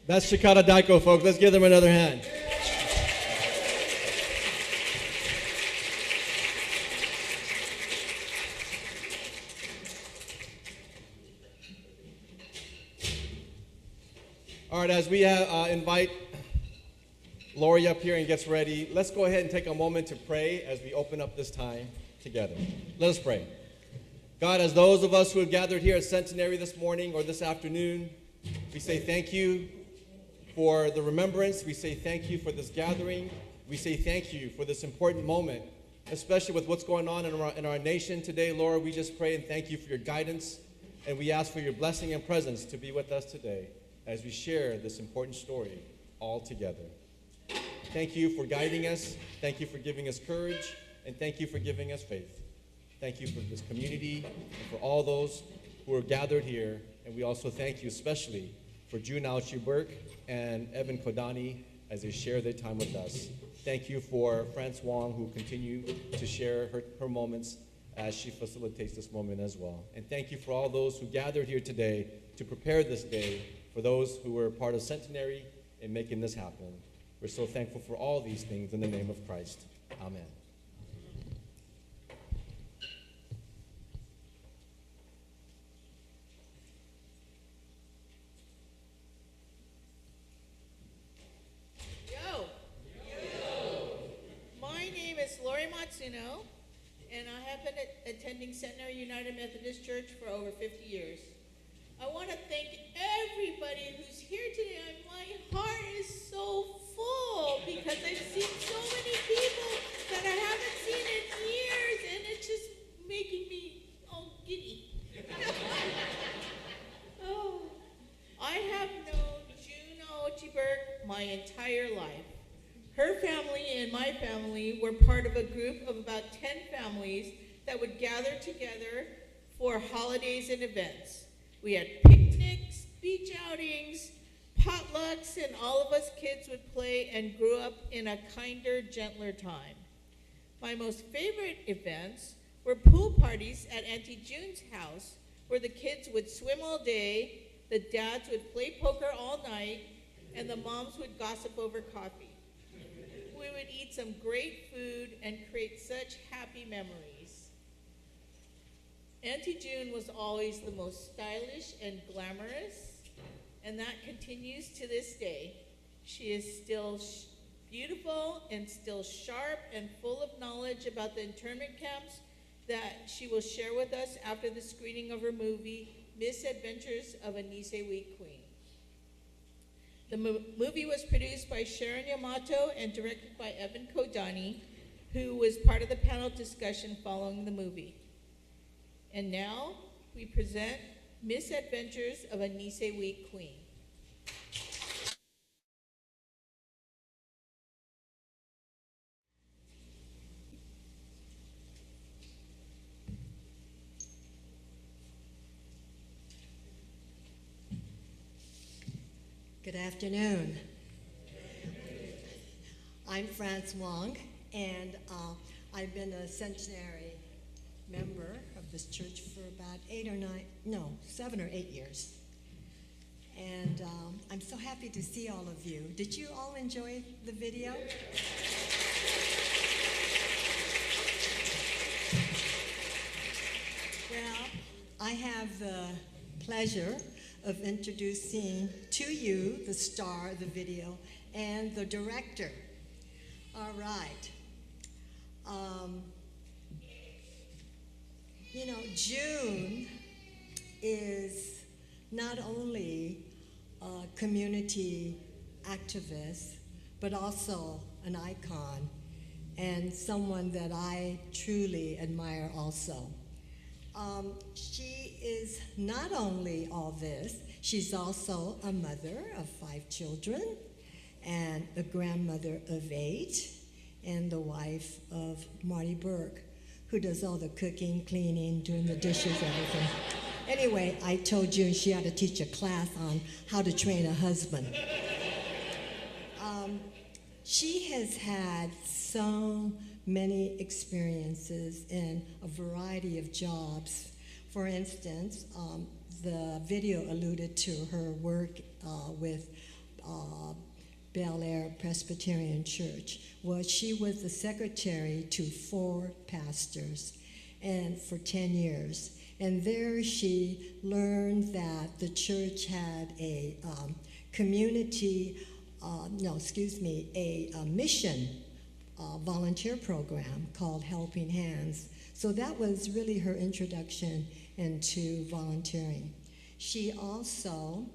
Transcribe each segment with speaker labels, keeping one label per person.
Speaker 1: That's Shikata Daiko, folks. Let's give them another hand. All right, as we invite Lori up here and gets ready, let's go ahead and take a moment to pray as we open up this time together. Let us pray. God, as those of us who have gathered here at Centenary this morning or this afternoon, we say thank you for the remembrance. We say thank you for this gathering. We say thank you for this important moment, especially with what's going on in our nation today. Lord, we just pray and thank you for your guidance, and we ask for your blessing and presence to be with us today as we share this important story all together. Thank you for guiding us. Thank you for giving us courage, and thank you for giving us faith. Thank you for this community and for all those who are gathered here, and we also thank you especially for June Aochi Berk and Evan Kodani as they share their time with us. Thank you for France Wong, who continue to share her moments as she facilitates this moment as well. And thank you for all those who gathered here today to prepare this day, for those who were part of Centenary in making this happen. We're so thankful for all these things in the name of Christ. Amen.
Speaker 2: And I have been attending Centenary United Methodist Church for over 50 years. I want to thank everybody who's here today. My heart is so full because I've seen so many people that I haven't seen in years, and it's just making me giddy. I have known June Aochi Berk my entire life. Her family and my family were part of a group of about 10 families that would gather together for holidays and events. We had picnics, beach outings, potlucks, and all of us kids would play and grew up in a kinder, gentler time. My most favorite events were pool parties at Auntie June's house, where the kids would swim all day, the dads would play poker all night, and the moms would gossip over coffee. We would eat some great food and create such happy memories. Auntie June was always the most stylish and glamorous, and that continues to this day. She is still beautiful and still sharp and full of knowledge about the internment camps that she will share with us after the screening of her movie, Misadventures of a Nisei Week Queen. The movie was produced by Sharon Yamato and directed by Evan Kodani, who was part of the panel discussion following the movie. And now we present Misadventures of a Nisei Week Queen.
Speaker 3: Good afternoon. I'm France Wong, and I've been a Centenary member of this church for about 7 or 8 years. And I'm so happy to see all of you. Did you all enjoy the video? Well, I have the pleasure of introducing to you the star of the video and the director. All right. June is not only a community activist, but also an icon and someone that I truly admire also. She is not only all this, she's also a mother of 5 children and a grandmother of 8 and the wife of Marty Berk, who does all the cooking, cleaning, doing the dishes, everything. Anyway, I told June she ought to teach a class on how to train a husband. She has had so many experiences in a variety of jobs. For instance, the video alluded to her work with Bel Air Presbyterian Church. Well, she was the secretary to 4 pastors and for 10 years. And there she learned that the church had a mission volunteer program called Helping Hands. So that was really her introduction into volunteering. She also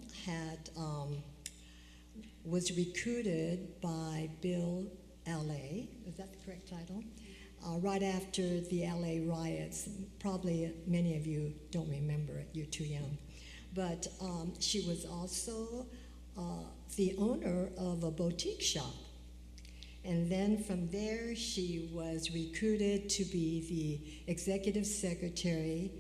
Speaker 3: was recruited by Bill LA, is that the correct title? Right after the LA riots. Probably many of you don't remember it, you're too young. But she was also the owner of a boutique shop. And then from there, she was recruited to be the executive secretary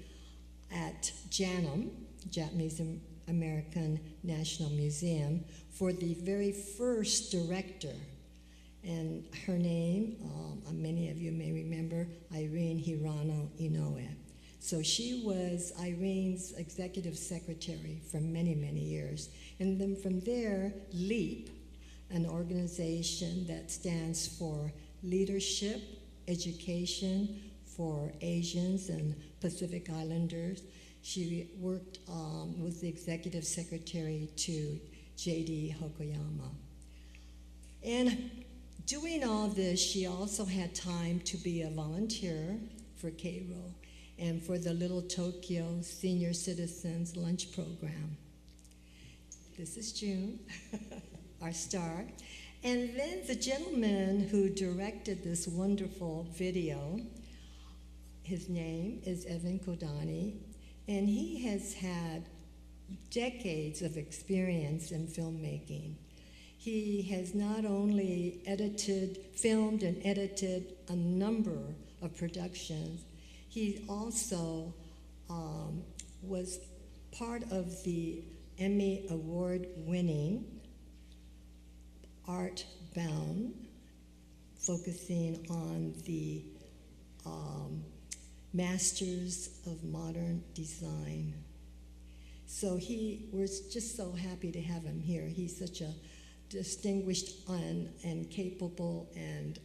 Speaker 3: at JANM, Japanese American National Museum, for the very first director. And her name, many of you may remember, Irene Hirano Inoue. So she was Irene's executive secretary for many, many years. And then from there, LEAP, an organization that stands for Leadership, Education for Asians and Pacific Islanders. She worked, was the executive secretary to J.D. Hokoyama. And doing all this, she also had time to be a volunteer for Keiro and for the Little Tokyo Senior Citizens Lunch Program. This is June, our star. And then the gentleman who directed this wonderful video, his name is Evan Kodani, and he has had decades of experience in filmmaking. He has not only filmed and edited a number of productions, he also was part of the Emmy Award-winning Art Bound, focusing on the Masters of Modern Design. So we're just so happy to have him here. He's such a distinguished and capable and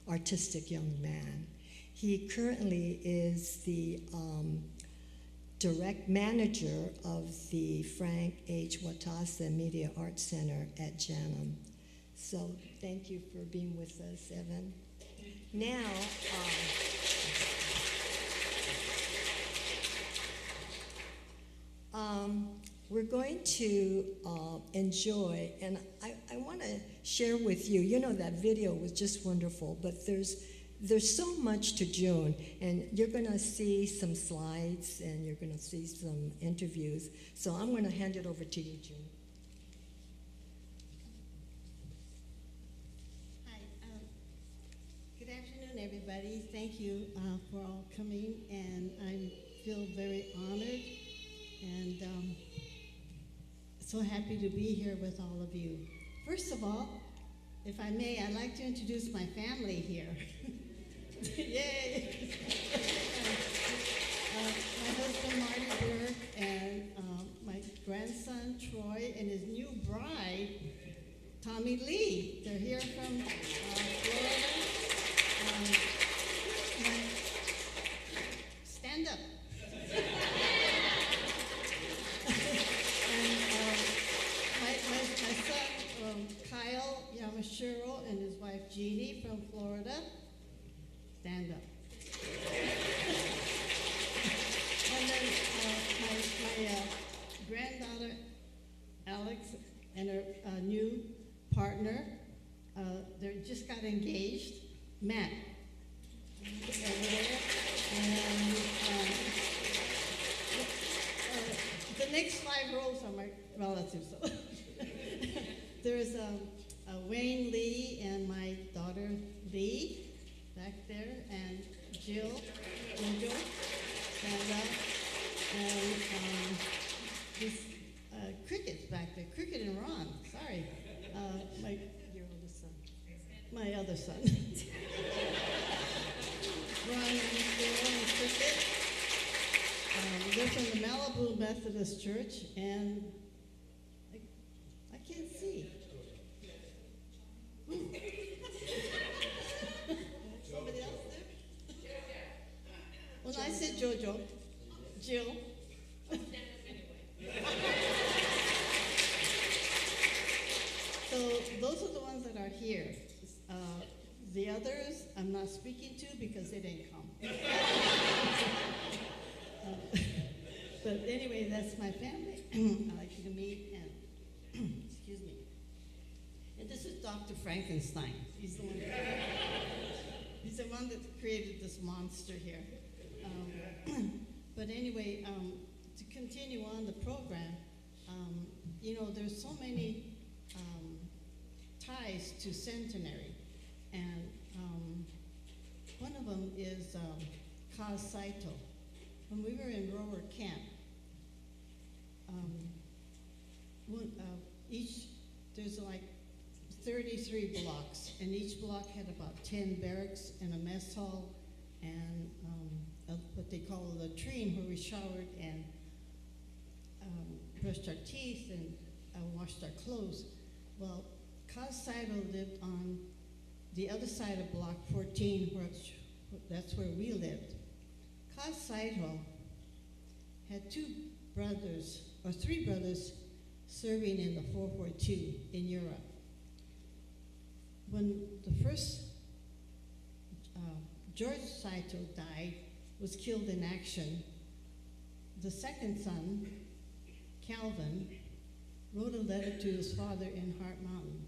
Speaker 3: artistic young man. He currently is the direct manager of the Frank H. Watasa Media Arts Center at JANM. So thank you for being with us, Evan. Now, we're going to enjoy, and I want to share with you, you know that video was just wonderful, but there's so much to June, and you're going to see some slides, and you're going to see some interviews. So I'm going to hand it over to you, June.
Speaker 4: Hi. Good afternoon, everybody. Thank you for all coming, and I feel very honored and so happy to be here with all of you. First of all, if I may, I'd like to introduce my family here. Yay! My husband, Marty Berk, and my grandson, Troy, and his new bride, Tommy Lee. They're here from Florida. Stand up. My son, Kyle Yamashiro, and his wife, Jeannie, from Florida. Stand up. And then my granddaughter, Alex, and her new partner, they just got engaged, Matt. Over there. And the next 5 rows are my relatives. So. There's Wayne Lee and my daughter Lee back there, and Jill, stand up, and this Cricket's back there, Cricket and Ron, sorry, your oldest son. My other son. Ron and Cricket. They're from the Malibu Methodist Church, and I can't see. those are the ones that are here. Uh, the others, I'm not speaking to because they didn't come. But anyway, that's my family. I like you to meet, and excuse me. And this is Dr. Frankenstein. He's the one that created this monster here. But anyway, to continue on the program, there's so many ties to Centenary, and one of them is Kaz Saito. When we were in Rohwer camp, there's like 33 blocks, and each block had about 10 barracks and a mess hall, and what they call a latrine where we showered and brushed our teeth and washed our clothes. Well, Kaz Saito lived on the other side of Block 14, that's where we lived. Kaz Saito had three brothers serving in the 442 in Europe. When the first George Saito died, was killed in action, the second son, Calvin, wrote a letter to his father in Heart Mountain.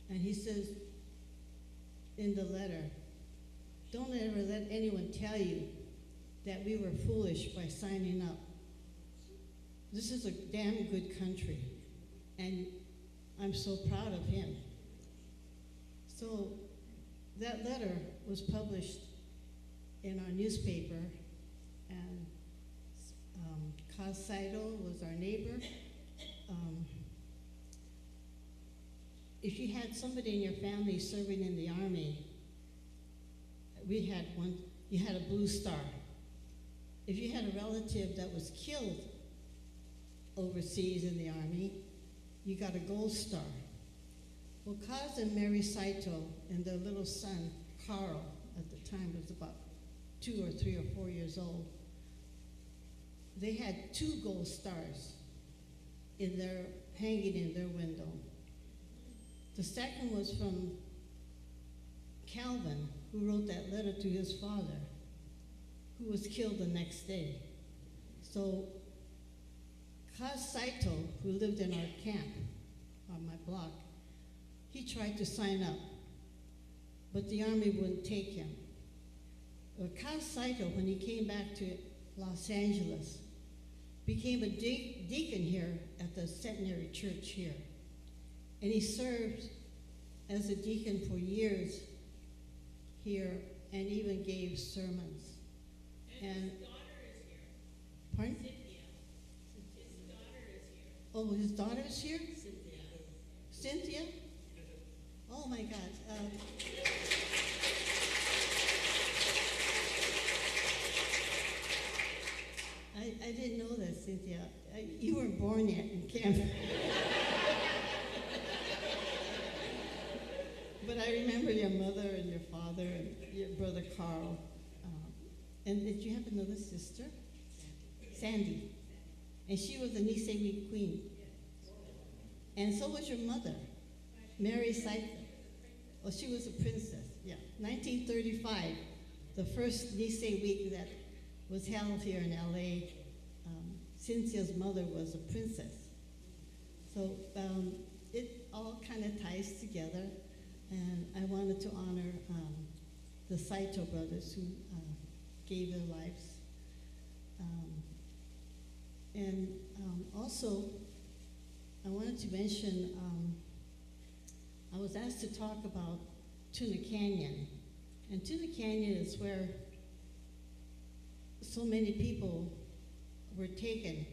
Speaker 4: And he says in the letter, "Don't ever let anyone tell you that we were foolish by signing up. This is a damn good country, and I'm so proud of him." So that letter was published in our newspaper, and Kaz Saito was our neighbor. If you had somebody in your family serving in the Army, we had one, you had a blue star. If you had a relative that was killed overseas in the Army, you got a gold star. Well, Kaz and Mary Saito and their little son, Carl, at the time was about 2 or 3 or 4 years old, they had 2 gold stars hanging in their window. The second was from Calvin, who wrote that letter to his father, who was killed the next day. So Kaz Saito, who lived in our camp on my block, he tried to sign up, but the Army wouldn't take him. Kaz Saito, when he came back to Los Angeles, became a deacon here at the Centenary Church here. And he served as a deacon for years here and even gave sermons. And
Speaker 2: his daughter is here.
Speaker 4: Pardon?
Speaker 2: Cynthia. His daughter is here.
Speaker 4: Oh, his daughter is here?
Speaker 2: Cynthia.
Speaker 4: Cynthia? Oh my God. I didn't know that, Cynthia. You weren't born yet in camp. But I remember your mother and your father and your brother Carl. And did you have another sister? Sandy. And she was the Nisei Week Queen. And so was your mother, Mary Saito. Oh, she was a princess, yeah. 1935, the first Nisei Week that was held here in LA, Cynthia's mother was a princess. So it all kind of ties together, and I wanted to honor the Saito brothers who gave their lives. Also, I wanted to mention, I was asked to talk about Tuna Canyon. And Tuna Canyon is where so many people were taken.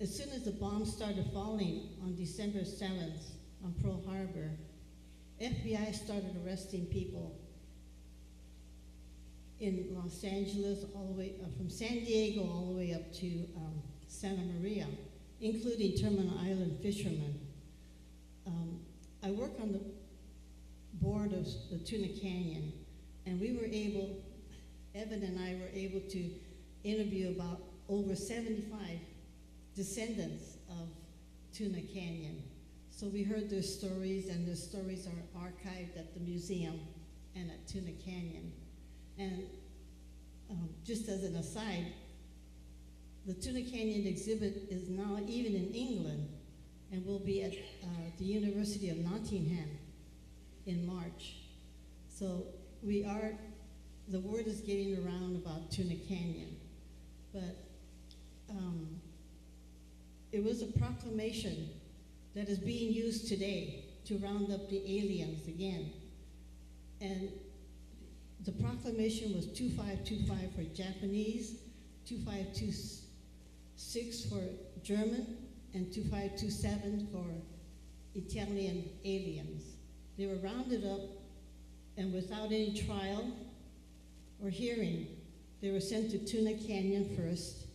Speaker 4: As soon as the bombs started falling on December 7th on Pearl Harbor, FBI started arresting people in Los Angeles, all the way from San Diego all the way up to Santa Maria, including Terminal Island fishermen. I work on the board of the Tuna Canyon, and we were able, Evan and I were able to interview about over 75 descendants of Tuna Canyon. So we heard their stories, and their stories are archived at the museum and at Tuna Canyon. And just as an aside, the Tuna Canyon exhibit is now even in England and will be at the University of Nottingham in March. So the word is getting around about Tuna Canyon. But it was a proclamation that is being used today to round up the aliens again. And the proclamation was 2525 for Japanese, 2526 for German, and 2527 for Italian aliens. They were rounded up, and without any trial or hearing, they were sent to Tuna Canyon first,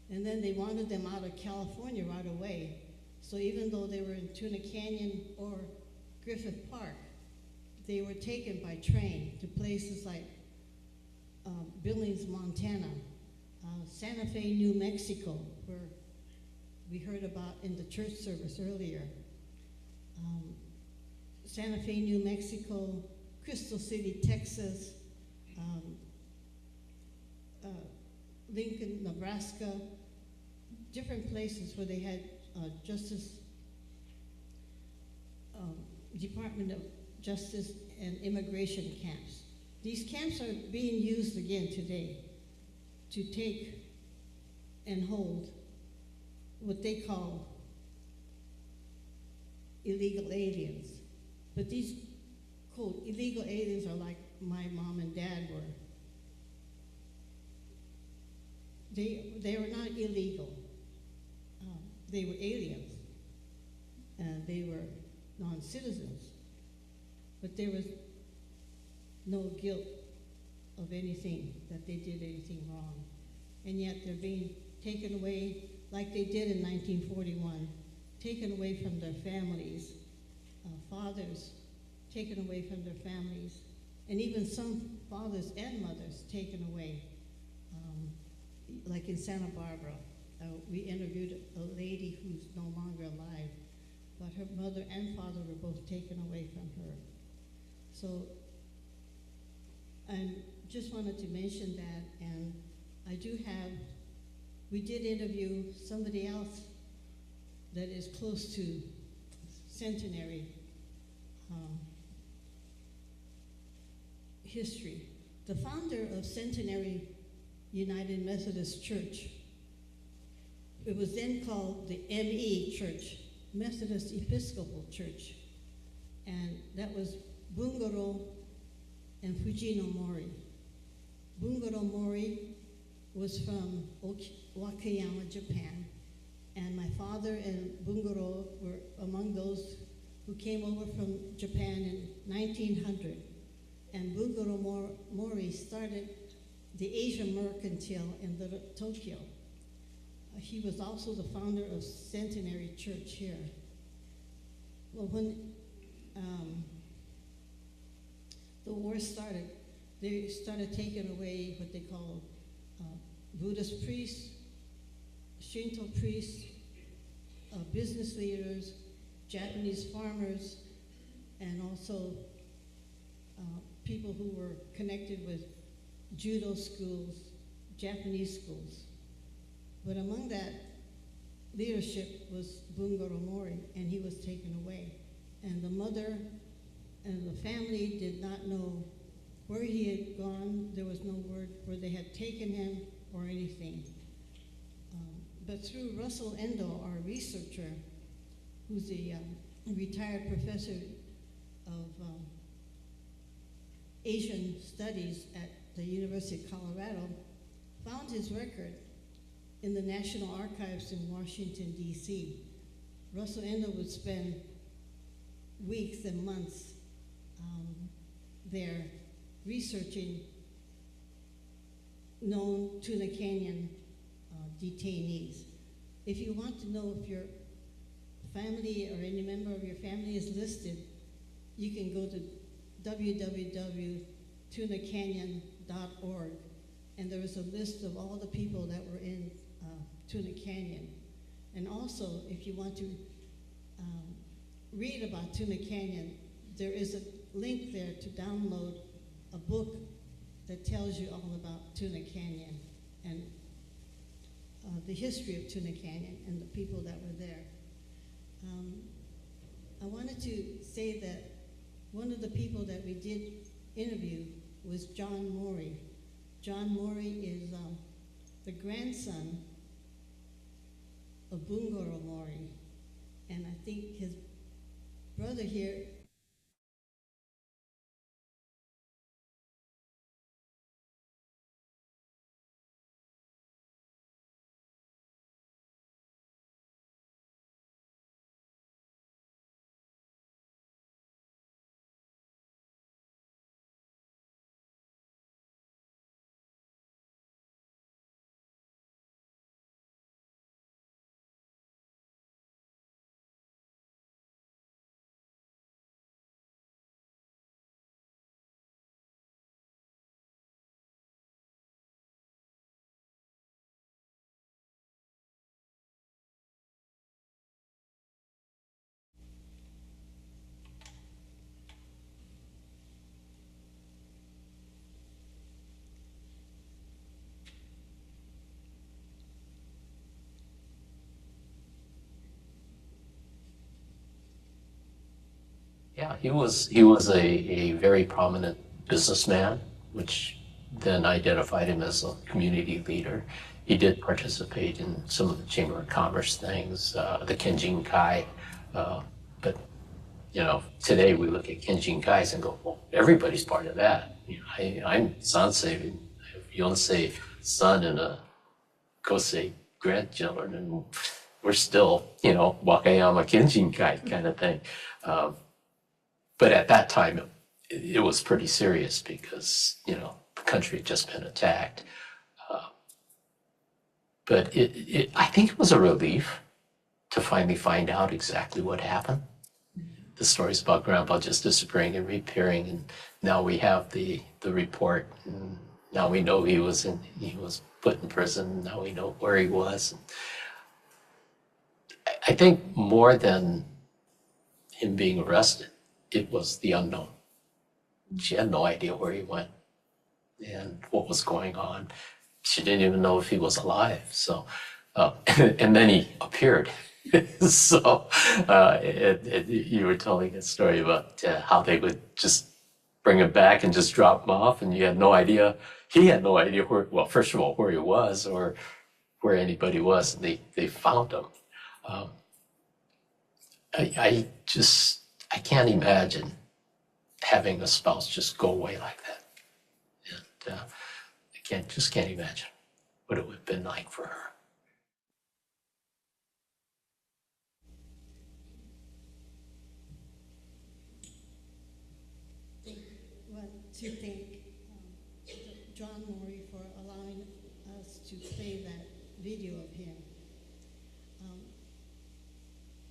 Speaker 4: and then they wanted them out of California right away. So even though they were in Tuna Canyon or Griffith Park, they were taken by train to places like Billings, Montana, Santa Fe, New Mexico, where we heard about in the church service earlier, Santa Fe, New Mexico, Crystal City, Texas, Lincoln, Nebraska, different places where they had Department of Justice and immigration camps. These camps are being used again today to take and hold what they call illegal aliens. But these, quote, illegal aliens are like my mom and dad were. They were not illegal. They were aliens, and they were non-citizens. But there was no guilt of anything, that they did anything wrong. And yet they're being taken away, like they did in 1941, taken away from their families, fathers taken away from their families, and even some fathers and mothers taken away. Like in Santa Barbara, we interviewed a lady who's no longer alive, but her mother and father were both taken away from her. So I just wanted to mention that, and we did interview somebody else that is close to Centenary history. The founder of Centenary United Methodist Church, it was then called the ME Church, Methodist Episcopal Church, and that was Bungoro and Fujino Mori. Bungoro Mori was from Wakayama, Japan, and my father and Bungoro were among those who came over from Japan in 1900. And Bungoro Mori started the Asian Mercantile in Tokyo. He was also the founder of Centenary Church here. Well, when the war started, they started taking away what they called Buddhist priests, Shinto priests, business leaders, Japanese farmers, and also people who were connected with judo schools, Japanese schools. But among that leadership was Bungoro Mori, and he was taken away. And the mother and the family did not know where he had gone. There was no word where they had taken him or anything. But through Russell Endo, our researcher, who's a retired professor of Asian Studies at the University of Colorado, found his record in the National Archives in Washington, D.C. Russell Endo would spend weeks and months there researching known Tuna Canyon detainees. If you want to know if your family or any member of your family is listed, you can go to www.tunacanyon.org, and there is a list of all the people that were in Tuna Canyon. And also, if you want to read about Tuna Canyon, there is a link there to download a book that tells you all about Tuna Canyon and the history of Tuna Canyon and the people that were there. I wanted to say that one of the people that we did interview was John Morey. John Morey is the grandson of Bungoro Morey, and I think his brother here.
Speaker 5: Yeah, he was a very prominent businessman, which then identified him as a community leader. He did participate in some of the Chamber of Commerce things, the Kenjin Kai, but you know, today we look at Kenjin Kais and go, well, everybody's part of that. You know, I'm Sansei, Yonsei son and a Kosei grandchildren, and we're still, you know, Wakayama Kenjin Kai kind of thing. But at that time, it was pretty serious because, you know, the country had just been attacked. But I think it was a relief to finally find out exactly what happened. The stories about Grandpa just disappearing and reappearing, and now we have the report, and now we know he was put in prison. Now we know where he was. I think more than him being arrested, it was the unknown. She had no idea where he went and what was going on. She didn't even know if he was alive. So, and then he appeared. So, you were telling a story about how they would just bring him back and just drop him off, and you had no idea. He had no idea where. Well, first of all, where he was or where anybody was, and they found him. I can't imagine having a spouse just go away like that. And I just can't imagine what it would have been like for her.
Speaker 4: I want to thank John Morey for allowing us to play that video of him.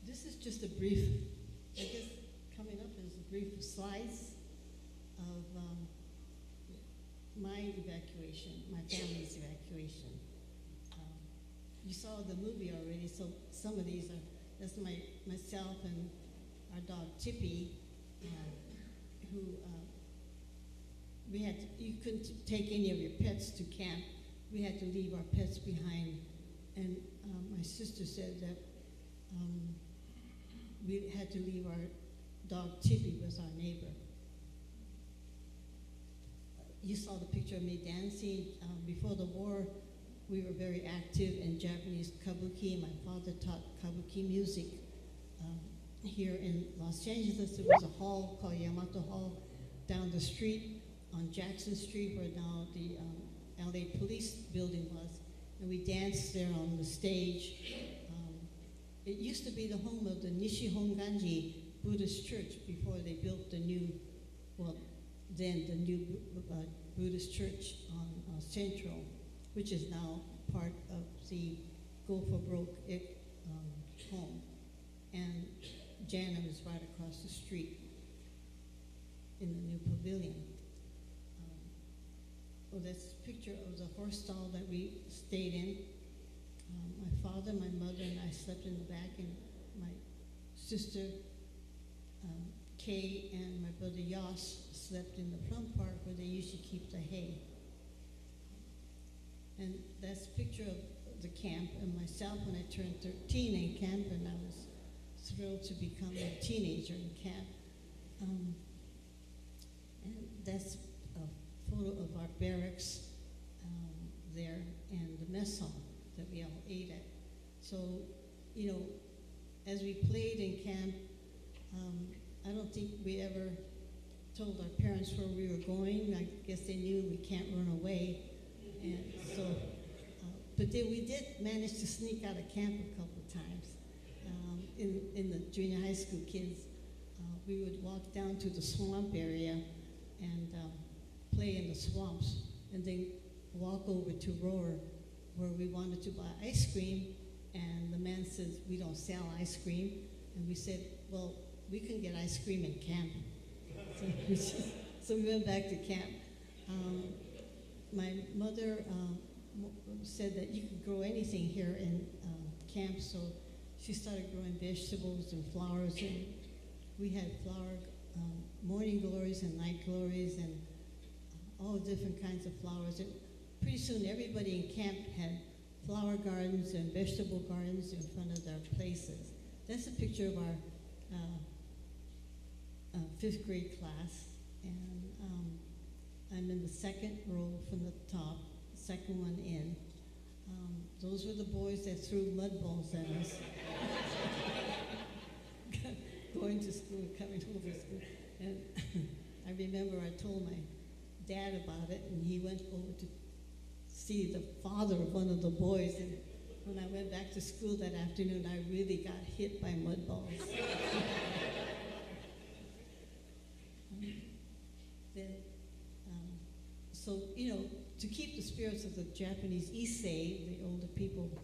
Speaker 4: This is just a brief, I guess coming up is a brief slice of my evacuation, my family's evacuation. You saw the movie already, so some of these that's myself and our dog Tippy, who you couldn't take any of your pets to camp. We had to leave our pets behind, and my sister said that we had to leave our dog Tippy with our neighbor. You saw the picture of me dancing. Before the war, we were very active in Japanese kabuki. My father taught kabuki music here in Los Angeles. There was a hall called Yamato Hall down the street on Jackson Street, where now the LA Police building was, and we danced there on the stage. It used to be the home of the Nishi Honganji Buddhist church before they built the new Buddhist church on Central, which is now part of the Go for Broke home. And Jana is right across the street in the new pavilion. That's a picture of the horse stall that we stayed in. My father, my mother, and I slept in the back, and my sister Kay and my brother Yoss slept in the plum park where they usually keep the hay. And that's a picture of the camp and myself when I turned 13 in camp, and I was thrilled to become a teenager in camp. And that's a photo of our barracks there and the mess hall that we all ate at. So, you know, as we played in camp, I don't think we ever told our parents where we were going. I guess they knew we can't run away. And so, but then we did manage to sneak out of camp a couple of times. In the junior high school kids, we would walk down to the swamp area and play in the swamps, and then walk over to Rohwer where we wanted to buy ice cream, and the man says, we don't sell ice cream. And we said, well, we can get ice cream in camp. So we went back to camp. My mother said that you could grow anything here in camp, so she started growing vegetables and flowers, and we had flower morning glories and night glories and all different kinds of flowers. And pretty soon everybody in camp had flower gardens and vegetable gardens in front of their places. That's a picture of our 5th grade class, and I'm in the second row from the top, second one in. Those were the boys that threw mud balls at us. Going to school, coming home from school. And I remember I told my dad about it, and he went over to see the father of one of the boys. And when I went back to school that afternoon, I really got hit by mud balls. So, you know, to keep the spirits of the Japanese Issei, the older people,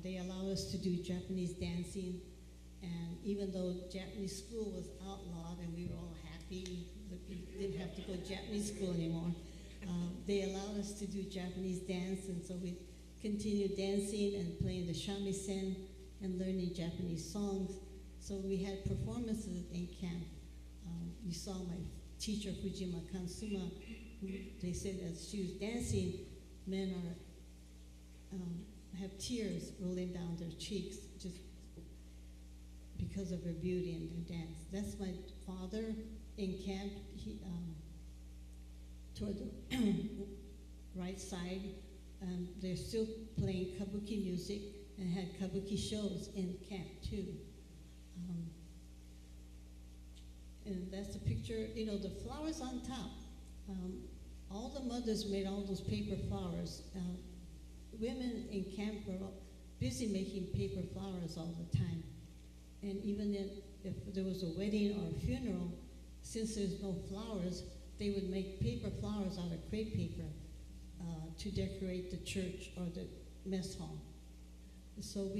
Speaker 4: they allow us to do Japanese dancing. And even though Japanese school was outlawed and we were all happy that we didn't have to go to Japanese school anymore, they allowed us to do Japanese dance. And so we continued dancing and playing the shamisen and learning Japanese songs. So we had performances in camp. You saw my teacher, Fujima Kansuma, who they said as she was dancing, men have tears rolling down their cheeks just because of her beauty and her dance. That's my father in camp. He, toward the right side, they're still playing kabuki music and had kabuki shows in camp too. And that's the picture, you know, the flowers on top. All the mothers made all those paper flowers. Women in camp were busy making paper flowers all the time. And even if there was a wedding or a funeral, since there's no flowers, they would make paper flowers out of crepe paper to decorate the church or the mess hall. So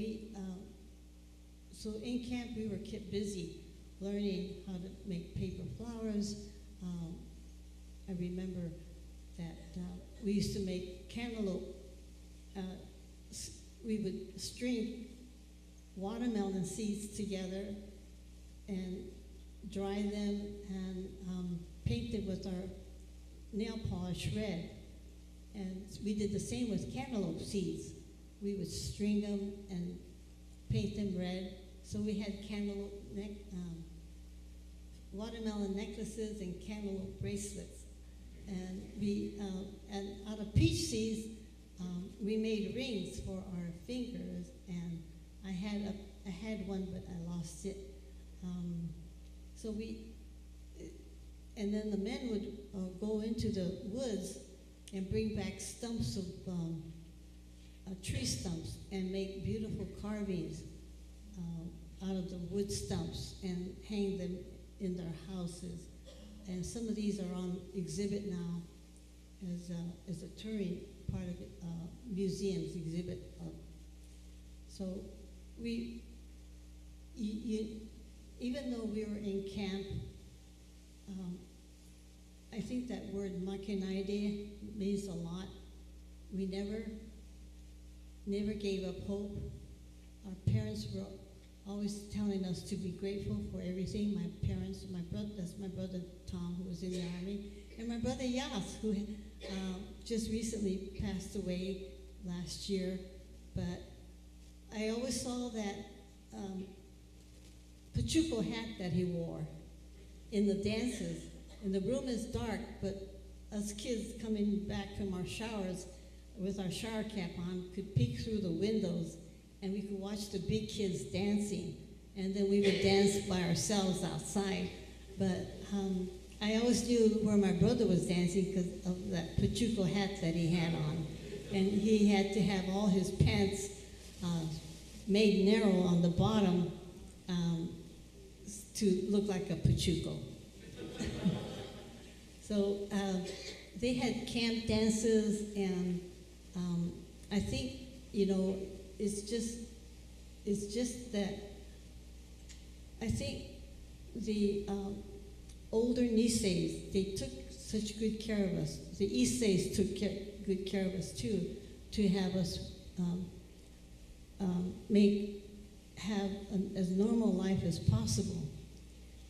Speaker 4: so in camp we were kept busy learning how to make paper flowers. I remember that we used to make cantaloupe. We would string watermelon seeds together and dry them and paint them with our nail polish red. And we did the same with cantaloupe seeds. We would string them and paint them red. So we had cantaloupe watermelon necklaces and cantaloupe bracelets. And and out of peach seeds, we made rings for our fingers. And I had one, but I lost it. And then the men would go into the woods and bring back stumps of tree stumps and make beautiful carvings out of the wood stumps and hang them in their houses. And some of these are on exhibit now as a touring part of museums exhibit. So even though we were in camp, I think that word makenaide means a lot. We never gave up hope. Our parents were always telling us to be grateful for everything. My parents, my brother, that's my brother Tom, who was in the Army, and my brother Yas, who just recently passed away last year. But I always saw that Pachuco hat that he wore in the dances. And the room is dark, but us kids coming back from our showers with our shower cap on could peek through the windows, and we could watch the big kids dancing. And then we would dance by ourselves outside. But I always knew where my brother was dancing because of that Pachuco hat that he had on. And he had to have all his pants made narrow on the bottom to look like a Pachuco. So they had camp dances, and I think, it's just that I think the older Niseis, they took such good care of us. The Iseis took good care of us too, to have us have as normal life as possible.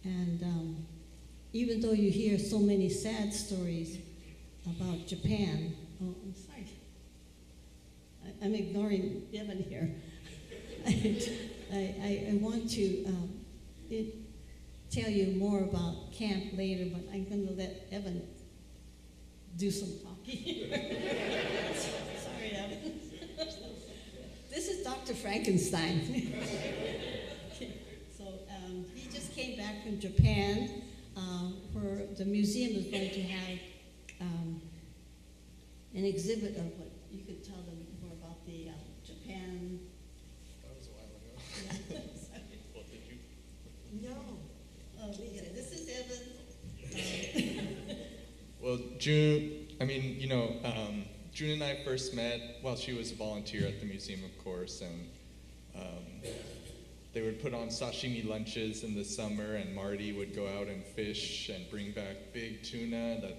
Speaker 4: And even though you hear so many sad stories about Japan, oh, I'm sorry, I'm ignoring Evan here. I want to tell you more about camp later, but I'm going to let Evan do some talking. Sorry, Evan. This is Dr. Frankenstein. So he just came back from Japan, where the museum is going to have an exhibit of what you could tell them more about the Japan.
Speaker 6: That was a while ago.
Speaker 4: Yeah.
Speaker 6: Well, did you?
Speaker 3: No.
Speaker 4: Yeah, this is Evan.
Speaker 6: Well, June, June and I first met while she was a volunteer at the museum, of course, and they would put on sashimi lunches in the summer, and Marty would go out and fish and bring back big tuna that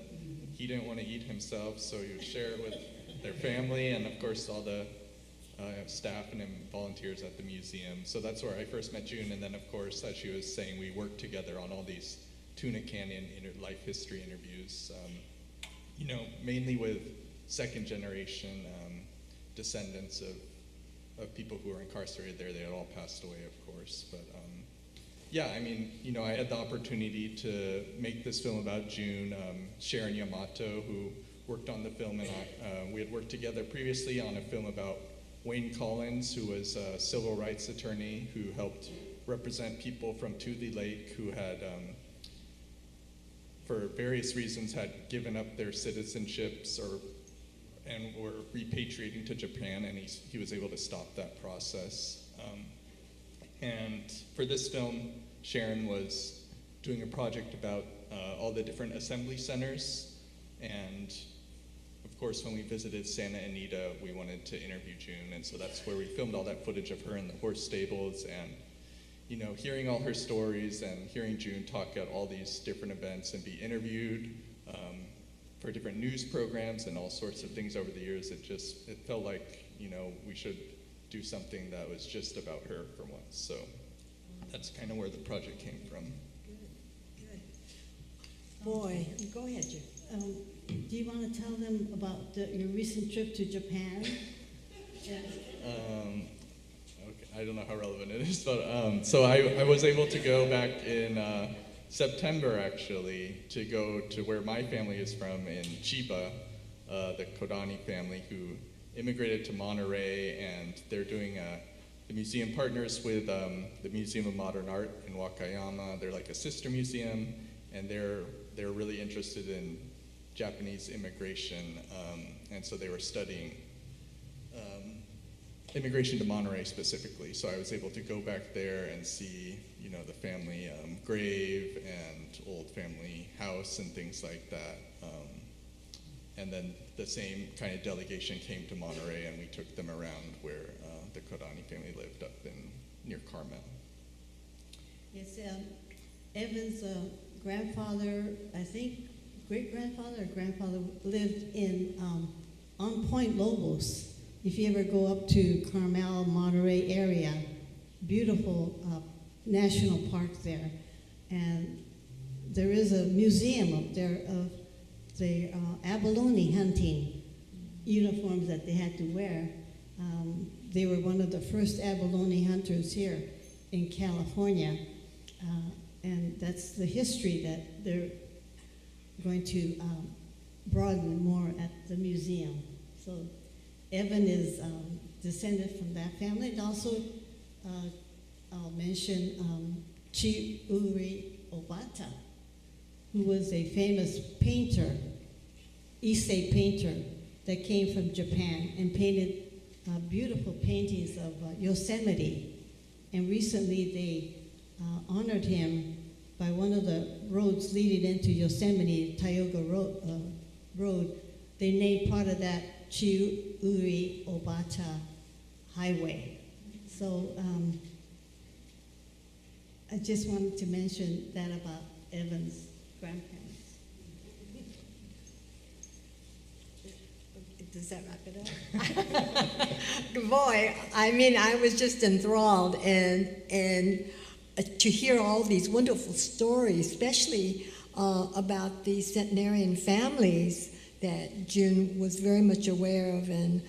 Speaker 6: he didn't want to eat himself, so he would share it with their family and, of course, all the staff and volunteers at the museum. So that's where I first met June, and then, of course, as she was saying, we worked together on all these Tuna Canyon life history interviews, mainly with second generation descendants of people who were incarcerated there. They had all passed away, of course. But I had the opportunity to make this film about June. Sharon Yamato, who worked on the film, and we had worked together previously on a film about Wayne Collins, who was a civil rights attorney who helped represent people from Tule Lake who had, for various reasons, had given up their citizenships and were repatriating to Japan, and he was able to stop that process. And for this film, Sharon was doing a project about all the different assembly centers, and of course, when we visited Santa Anita, we wanted to interview June, and so that's where we filmed all that footage of her in the horse stables, and hearing all her stories and hearing June talk at all these different events and be interviewed for different news programs and all sorts of things over the years, it felt like, we should do something that was just about her for once. So that's kind of where the project came from.
Speaker 3: Good. Boy, go ahead, Jim.
Speaker 4: Do you want to tell them about your recent trip to Japan?
Speaker 6: Okay, I don't know how relevant it is, but so I was able to go back in September, actually, to go to where my family is from in Chiba, the Kodani family, who immigrated to Monterey, and they're doing the museum partners with the Museum of Modern Art in Wakayama. They're like a sister museum, and they're really interested in Japanese immigration, and so they were studying immigration to Monterey specifically. So I was able to go back there and see, the family grave and old family house and things like that. And then the same kind of delegation came to Monterey, and we took them around where the Kodani family lived up near Carmel.
Speaker 4: Yes, Evan's grandfather, I think great-grandfather or grandfather, lived in on Point Lobos. If you ever go up to Carmel, Monterey area, beautiful national park there. And there is a museum up there of the abalone hunting uniforms that they had to wear. They were one of the first abalone hunters here in California. And that's the history that they're going to broaden more at the museum. So Evan is descended from that family. And also, I'll mention Chiuri Obata, who was a famous painter, Issei painter, that came from Japan and painted beautiful paintings of Yosemite. And recently they honored him by one of the roads leading into Yosemite, Tioga Road. They named part of that Chiuri Obata Highway. So I just wanted to mention that about Evan's grandparents.
Speaker 3: Does that wrap it up? Boy, I mean, I was just enthralled, and to hear all these wonderful stories, especially about the centenarian families that June was very much aware of, and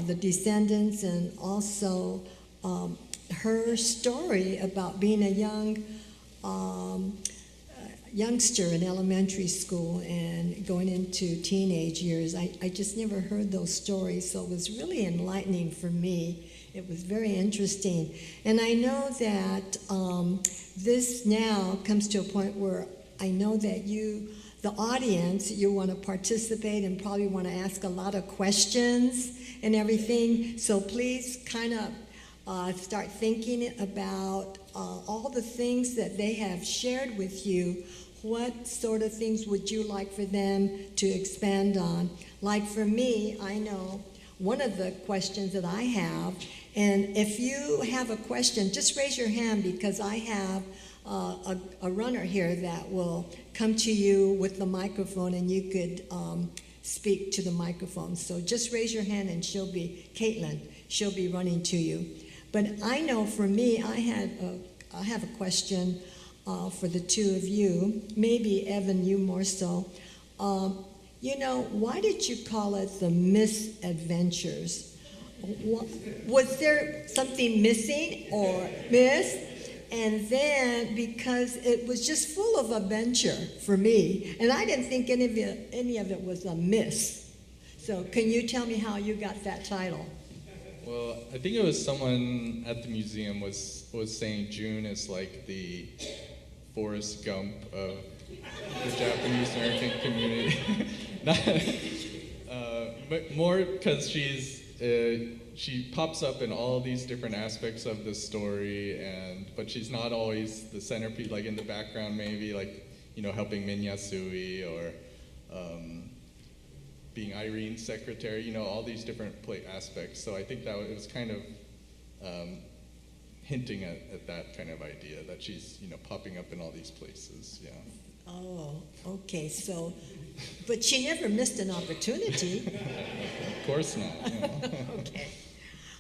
Speaker 3: the descendants, and also her story about being a youngster in elementary school and going into teenage years. I just never heard those stories, so it was really enlightening for me. It was very interesting. And I know that this now comes to a point where I know that you, the audience, you want to participate and probably want to ask a lot of questions and everything. So please kind of start thinking about all the things that they have shared with you. What sort of things would you like for them to expand on? Like for me, I know one of the questions that I have, and if you have a question, just raise your hand, because I have a runner here that will come to you with the microphone, and you could speak to the microphone. So just raise your hand, and Caitlin, she'll be running to you. But I know for me, I have a question for the two of you, maybe Evan, you more so. Why did you call it the Misadventures? Was there something missing or miss? And then, because it was just full of adventure for me, and I didn't think any of it was a miss. So can you tell me how you got that title?
Speaker 6: Well, I think it was someone at the museum was saying June is like the Forrest Gump of the Japanese American community. But more because she pops up in all these different aspects of the story, but she's not always the centerpiece, like in the background maybe, like, helping Minyasui or being Irene's secretary, all these different aspects. So I think that it was kind of hinting at that kind of idea, that she's, popping up in all these places, yeah.
Speaker 3: Oh, okay, so, but she never missed an opportunity.
Speaker 6: Of course not.
Speaker 3: Okay.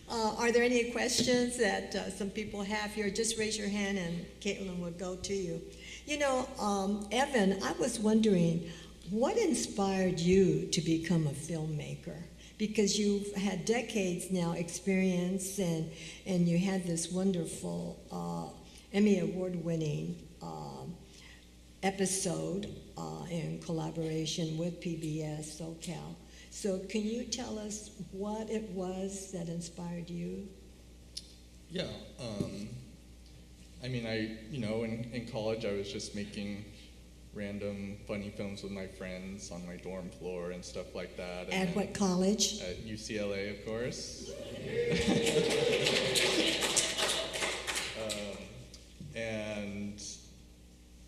Speaker 3: Are there any questions that some people have here? Just raise your hand and Caitlin will go to you. Evan, I was wondering, what inspired you to become a filmmaker? Because you've had decades now experience, and you had this wonderful Emmy Award-winning episode in collaboration with PBS SoCal. So can you tell us what it was that inspired you?
Speaker 6: Yeah, in college I was just making random funny films with my friends on my dorm floor and stuff like that.
Speaker 3: At what college?
Speaker 6: At UCLA, of course.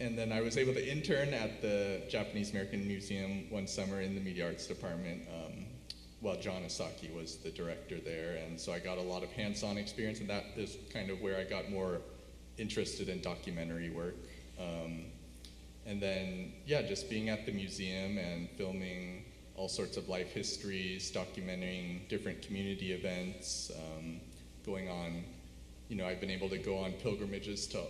Speaker 6: And then I was able to intern at the Japanese American Museum one summer in the Media Arts Department while John Asaki was the director there. And so I got a lot of hands-on experience, and that is kind of where I got more interested in documentary work. And then, just being at the museum and filming all sorts of life histories, documenting different community events, going on I've been able to go on pilgrimages to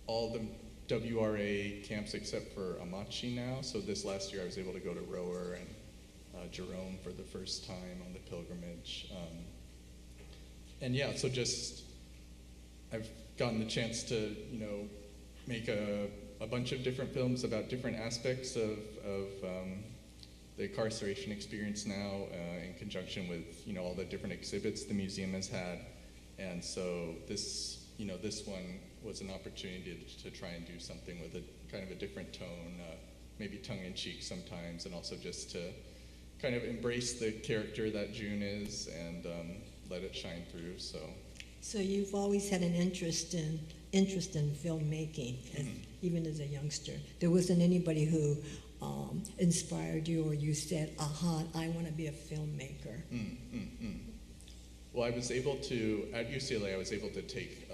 Speaker 6: all the WRA camps except for Aochi now. So this last year I was able to go to Rohwer and Jerome for the first time on the pilgrimage. And yeah, so just I've gotten the chance to, make a bunch of different films about different aspects of the incarceration experience now in conjunction with, all the different exhibits the museum has had. And so this one was an opportunity to try and do something with a kind of a different tone, maybe tongue-in-cheek sometimes, and also just to kind of embrace the character that June is and let it shine through.
Speaker 3: So you've always had an interest in filmmaking, even as a youngster. There wasn't anybody who inspired you, or you said, "Aha, I want to be a filmmaker."
Speaker 6: Well, I was able to, at UCLA, I was able to take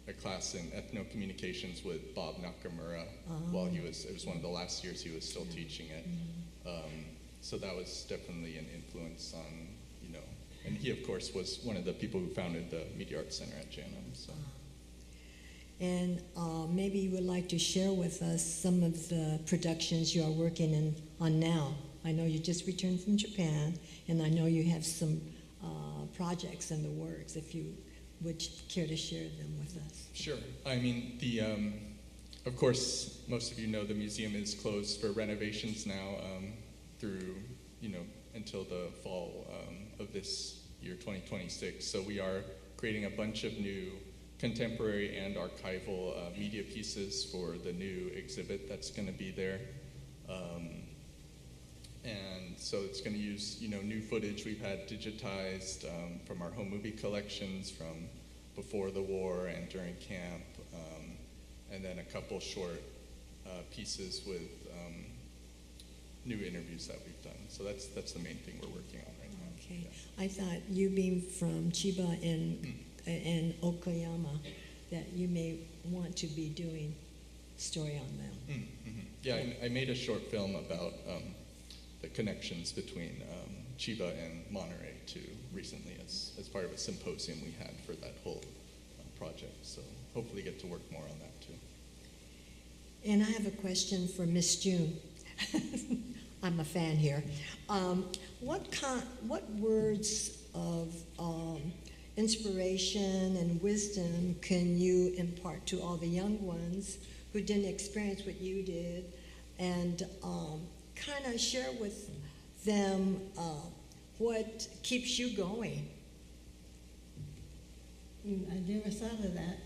Speaker 6: a class in ethno-communications with Bob Nakamura while it was one of the last years he was still teaching it. So that was definitely an influence on, and he, of course, was one of the people who founded the Media Arts Center at JANM. So.
Speaker 3: And maybe you would like to share with us some of the productions you are working on now. I know you just returned from Japan, and I know you have some projects in the works, if you would care to share them with us.
Speaker 6: Sure. I mean, of course, most of you know the museum is closed for renovations now through, until the fall of this year, 2026. So we are creating a bunch of new contemporary and archival media pieces for the new exhibit that's going to be there. And so it's going to use, new footage we've had digitized from our home movie collections from before the war and during camp, and then a couple short pieces with new interviews that we've done. So that's the main thing we're working on right now.
Speaker 3: Okay.
Speaker 6: Yeah.
Speaker 3: I thought you being from Chiba and Okayama, that you may want to be doing story on them.
Speaker 6: Yeah, I made a short film about the connections between Chiba and Monterey too recently as part of a symposium we had for that whole project. So hopefully get to work more on that too.
Speaker 3: And I have a question for Miss June. I'm a fan here. What words of inspiration and wisdom can you impart to all the young ones who didn't experience what you did, and kind of share with them what keeps you going?
Speaker 4: I never thought of that.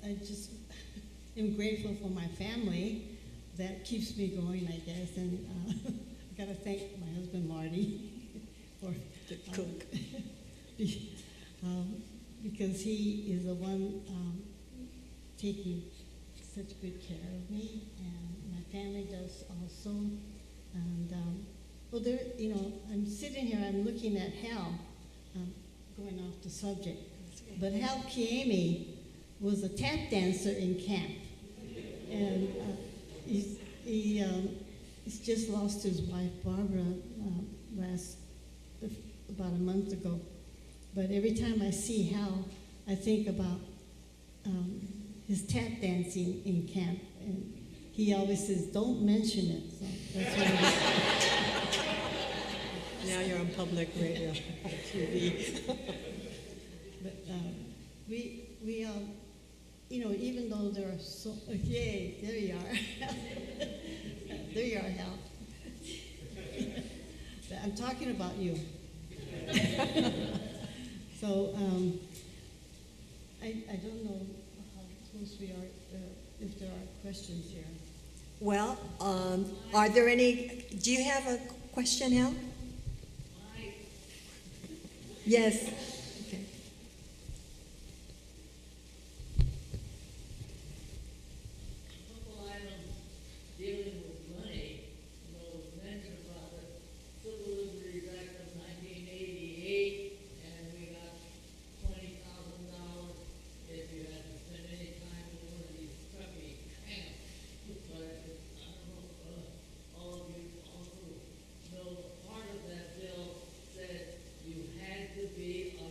Speaker 4: I just am grateful for my family. That keeps me going, I guess. And I got to thank my husband, Marty, for
Speaker 3: The cook.
Speaker 4: because he is the one taking such good care of me, and my family does also. And well, there, I'm sitting here, I'm looking at Hal, going off the subject, but Hal Kiemi was a tap dancer in camp, and he's just lost his wife Barbara about a month ago. But every time I see Hal, I think about his tap dancing in camp, and he always says, "Don't mention it." So that's what it is.
Speaker 3: Now you're on public radio, TV.
Speaker 4: But we even though there are so, yay, there you are. There you are, Hal. I'm talking about you. So I don't know how close we are, if there are questions here.
Speaker 3: Well, are there any? Do you have a question, Hal? Yes. Okay.
Speaker 7: Couple items dealing with money. Mentioned about the Civil Liberties Act of 1988, and we got $20,000 if you had to spend any time in one of these preppy camps. But I don't know if all of you also know part of that bill said you had to be a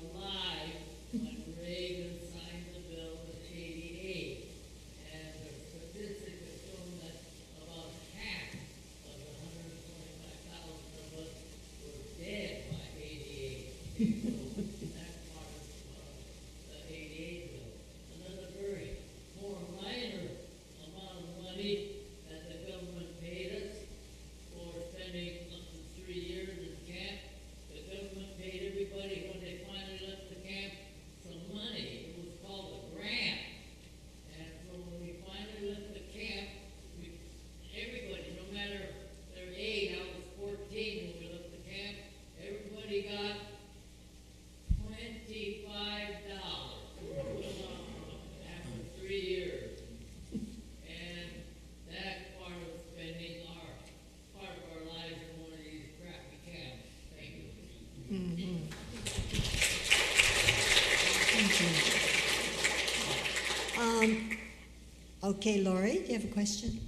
Speaker 3: Okay, Lori, do you have a question?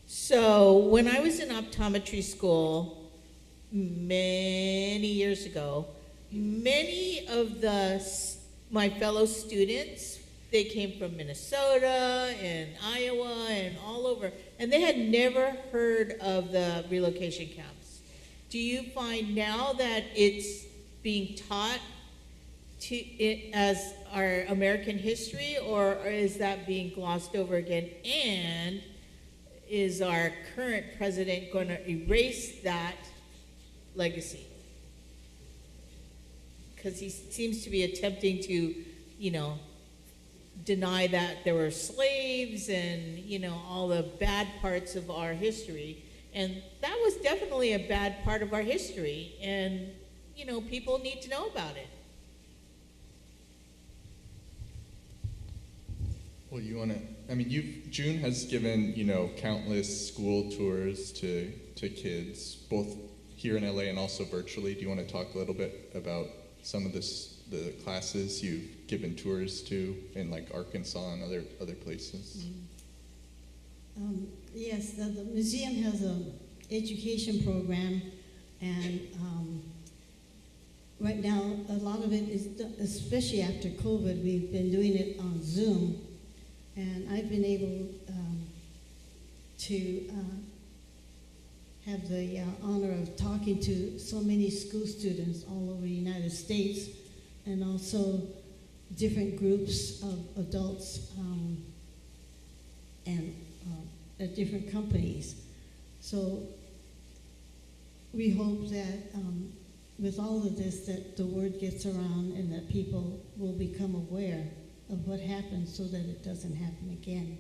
Speaker 2: So when I was in optometry school many years ago, many of my fellow students, they came from Minnesota and Iowa and all over, and they had never heard of the relocation camps. Do you find now that it's being taught as our American history, or is that being glossed over again? And is our current president going to erase that legacy? Because he seems to be attempting to, deny that there were slaves and, all the bad parts of our history. And that was definitely a bad part of our history. And, people need to know about it.
Speaker 6: Well, June has given, countless school tours to kids, both here in LA and also virtually. Do you want to talk a little bit about some of the classes you've given tours to in like Arkansas and other places?
Speaker 4: Yes, the museum has an education program, and right now a lot of it is, especially after COVID, we've been doing it on Zoom, and I've been able to have the honor of talking to so many school students all over the United States, and also different groups of adults and at different companies. So we hope that with all of this, that the word gets around and that people will become aware of what happened so that it doesn't happen again.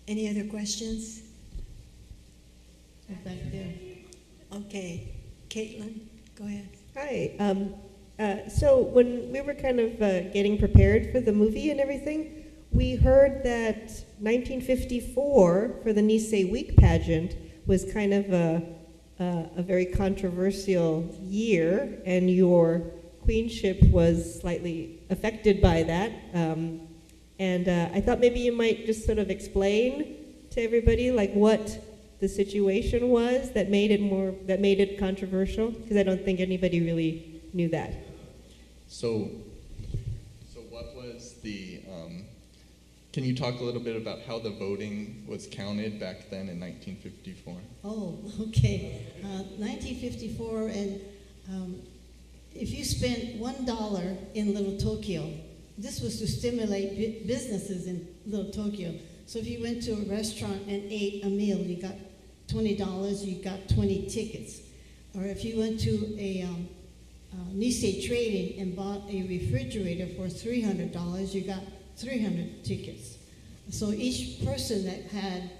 Speaker 3: Any other questions?
Speaker 4: So back there.
Speaker 3: Okay, Caitlin, go ahead.
Speaker 8: Hi. So when we were kind of getting prepared for the movie and everything, we heard that 1954 for the Nisei Week pageant was kind of a very controversial year, and your queenship was slightly affected by that. And I thought maybe you might just sort of explain to everybody like what the situation was that made it controversial, because I don't think anybody really knew that.
Speaker 6: So what was the? Can you talk a little bit about how the voting was counted back then in 1954?
Speaker 4: Oh, okay. 1954, and if you spent $1 in Little Tokyo, this was to stimulate businesses in Little Tokyo. So if you went to a restaurant and ate a meal, you got $20, you got 20 tickets. Or if you went to a Nisei Trading and bought a refrigerator for $300, you got 300 tickets. So each person that had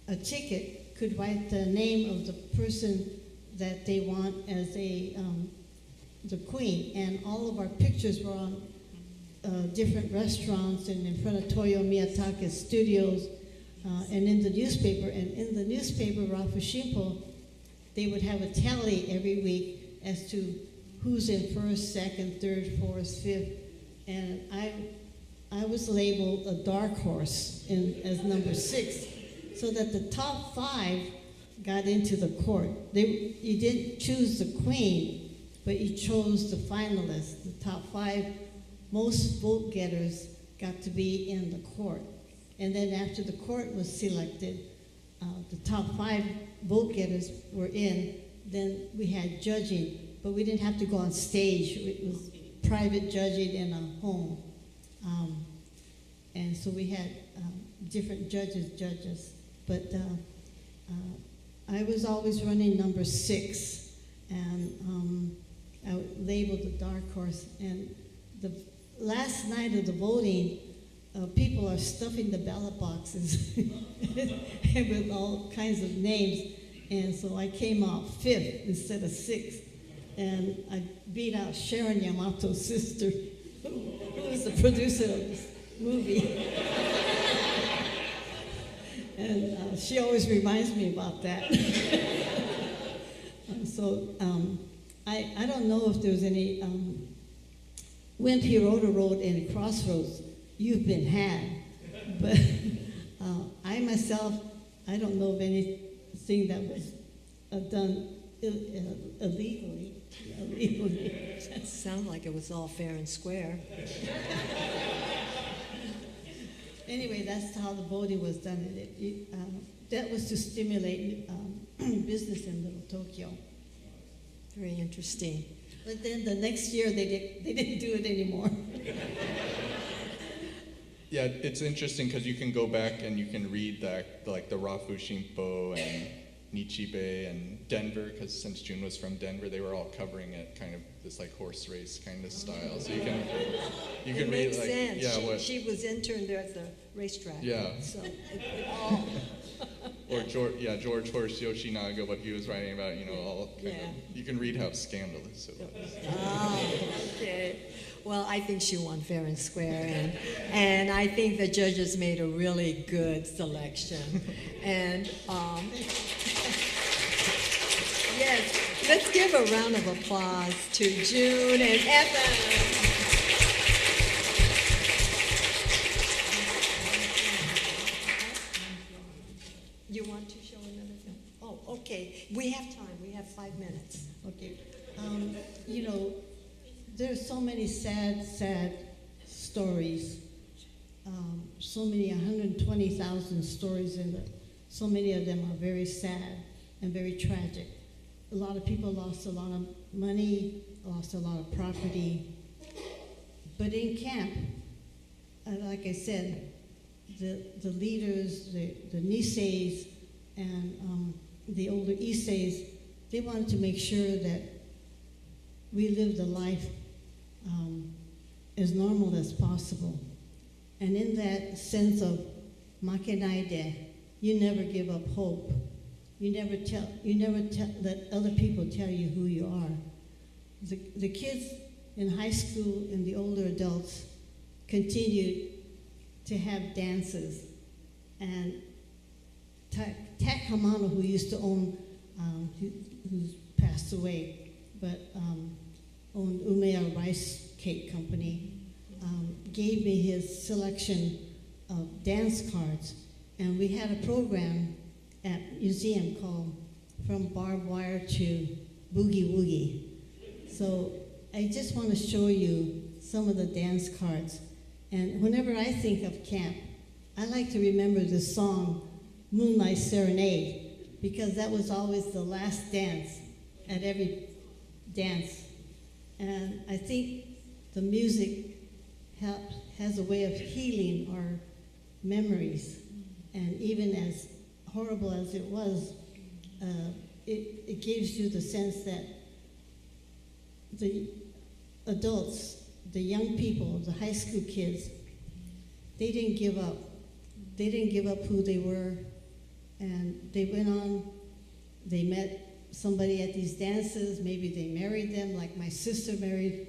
Speaker 4: a ticket could write the name of the person that they want as the queen. And all of our pictures were on different restaurants and in front of Toyo Miyatake's studios and in the newspaper. And in the newspaper, Rafushimpo, they would have a tally every week as to who's in first, second, third, fourth, fifth. And I was labeled a dark horse as number 6, so that the top 5 got into the court. You didn't choose the queen, but you chose the finalists. The top 5 most vote getters got to be in the court. And then after the court was selected, the top 5 vote getters were in, then we had judging, but we didn't have to go on stage. It was private judging in a home. And so we had different judges. But I was always running number 6, and I labeled the dark horse. And the last night of the voting, people are stuffing the ballot boxes with all kinds of names. And so I came out 5th instead of 6th. And I beat out Sharon Yamato's sister, who was the producer of this movie. And she always reminds me about that. So I don't know if there's any Wimpy Road and Crossroads, you've been had. But I myself, I don't know of anything that was done illegally.
Speaker 3: It sounded like it was all fair and square.
Speaker 4: Anyway, that's how the voting was done. That was to stimulate business in Little Tokyo.
Speaker 3: Very interesting.
Speaker 4: But then the next year, they didn't do it anymore.
Speaker 6: Yeah, it's interesting because you can go back and you can read that, like the Rafu Shimpo and Nichibe and Denver, because since June was from Denver, they were all covering it kind of this like horse race kind of style. So you can
Speaker 3: It
Speaker 6: read
Speaker 3: makes
Speaker 6: like
Speaker 3: sense.
Speaker 6: yeah
Speaker 3: She was interned there at the racetrack.
Speaker 6: Yeah.
Speaker 3: So it all.
Speaker 6: or George Horse Yoshinaga, what he was writing about, all kind of, you can read how scandalous it was.
Speaker 3: Oh, okay. Well, I think she won fair and square, and I think the judges made a really good selection. And yes, let's give a round of applause to June and Evan. You want to show another film? Oh, okay. We have time. We have 5 minutes.
Speaker 4: Okay. There's so many sad stories. So many, 120,000 stories in it. So many of them are very sad and very tragic. A lot of people lost a lot of money, lost a lot of property. But in camp, like I said, the leaders, the Niseis, and the older Iseis, they wanted to make sure that we lived a life as normal as possible. And in that sense of makenaide, you never give up hope. You never let other people tell you who you are. The kids in high school and the older adults continued to have dances. And Tak Hamano, who used to own, who's passed away, but owned Umea Rice Cake Company, gave me his selection of dance cards. And we had a program at museum called From Barbed Wire to Boogie Woogie. So I just want to show you some of the dance cards. And whenever I think of camp, I like to remember the song Moonlight Serenade, because that was always the last dance at every dance. And I think the music has a way of healing our memories. And even as horrible as it was, it gives you the sense that the adults, the young people, the high school kids, they didn't give up. They didn't give up who they were, and they went on. They met somebody at these dances. Maybe they married them, like my sister married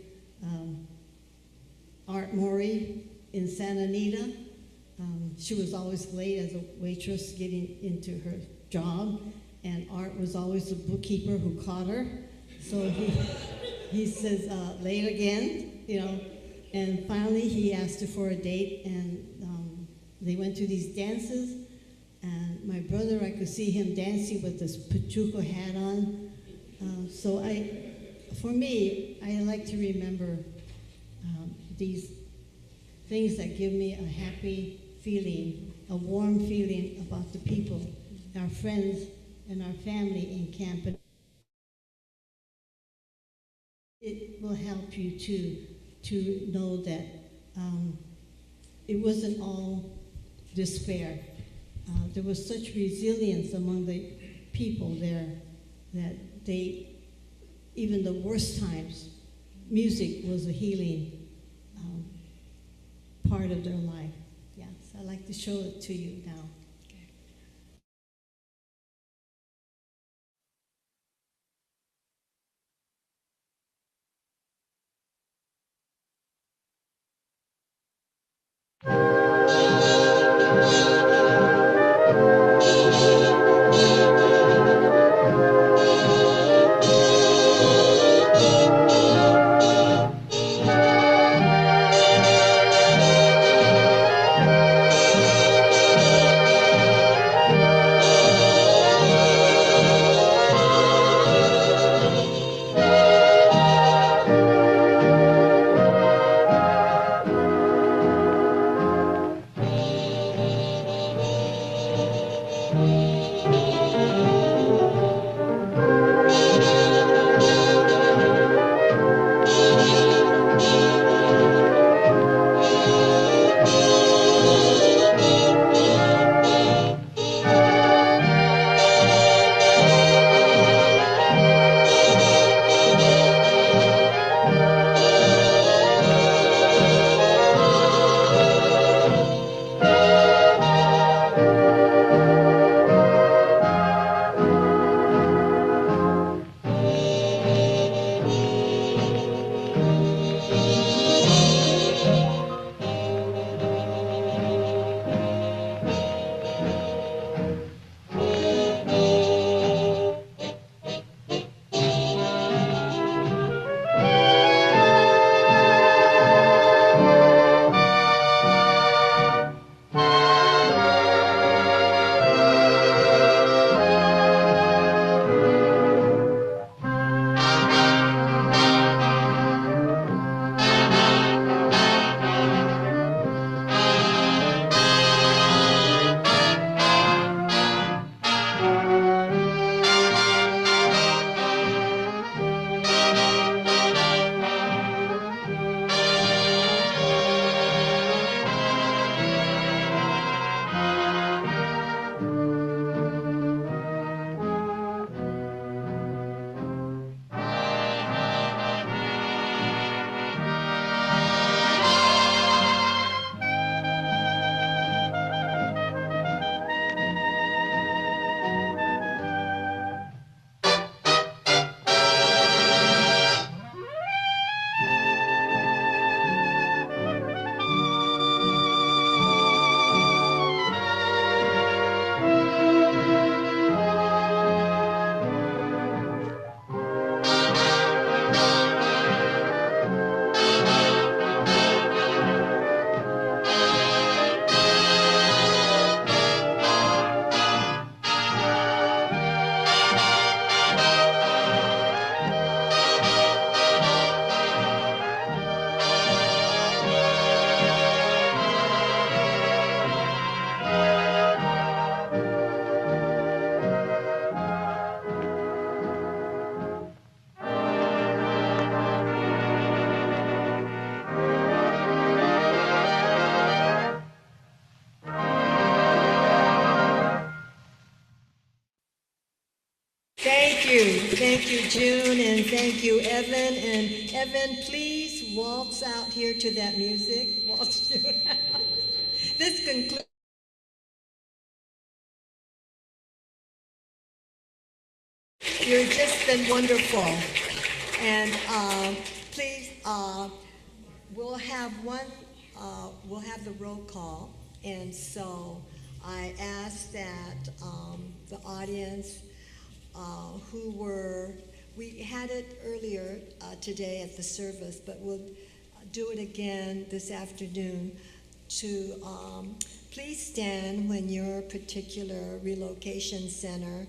Speaker 4: Art Maury in Santa Anita. She was always late as a waitress getting into her job, and Art was always the bookkeeper who caught her. So he says, late again, and finally he asked her for a date, and they went to these dances, and my brother, I could see him dancing with this pachuco hat on. For me, I like to remember these things that give me a happy feeling, a warm feeling about the people, our friends, and our family in camp. And it will help you to know that it wasn't all despair. There was such resilience among the people there that even the worst times, music was a healing part of their life. Yes, I'd like to show it to you now.
Speaker 3: Thank you, June, and thank you, Evan. And Evan, please waltz out here to that music. Waltz to This concludes. You've just been wonderful. And please, we'll have the roll call. And so I ask that the audience we had it earlier today at the service, but we'll do it again this afternoon, to please stand when your particular relocation center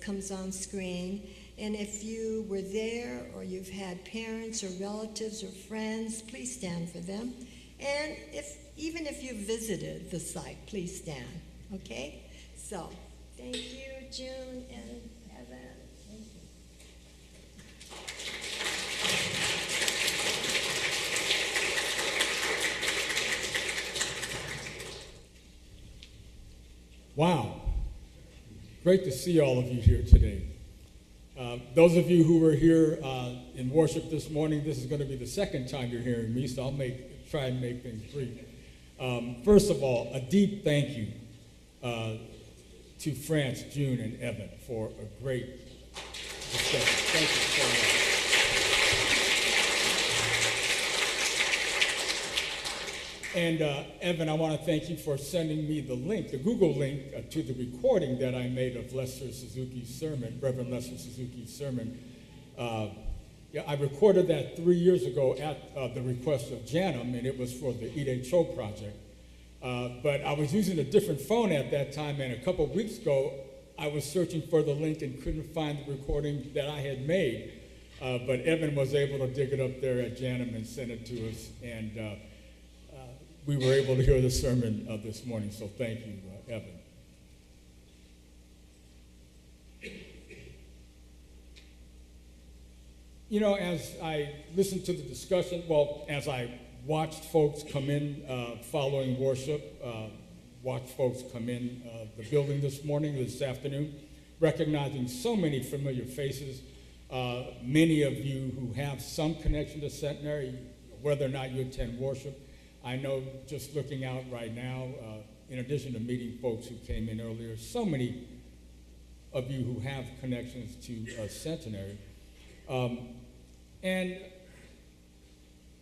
Speaker 3: comes on screen. And if you were there or you've had parents or relatives or friends, please stand for them. And even if you visited the site, please stand, okay? So, thank you, June and Evan. Thank you.
Speaker 9: Wow. Great to see all of you here today. Those of you who were here in worship this morning, this is going to be the second time you're hearing me, so I'll try and make things brief. First of all, a deep thank you to France, June, and Evan for a great discussion. Thank you so much. And Evan, I want to thank you for sending me the link, the Google link to the recording that I made of Lester Suzuki's sermon, Reverend Lester Suzuki's sermon. I recorded that 3 years ago at the request of Janum, and it was for the Ide Cho project. But I was using a different phone at that time, and a couple of weeks ago, I was searching for the link and couldn't find the recording that I had made. But Evan was able to dig it up there at Janum and send it to us, and we were able to hear the sermon this morning, so thank you, Evan. You know, as I listened to the discussion, as I watched folks come in following worship, watched folks come in the building this afternoon, recognizing so many familiar faces, many of you who have some connection to Centenary, whether or not you attend worship. I know just looking out right now, in addition to meeting folks who came in earlier, so many of you who have connections to Centenary. And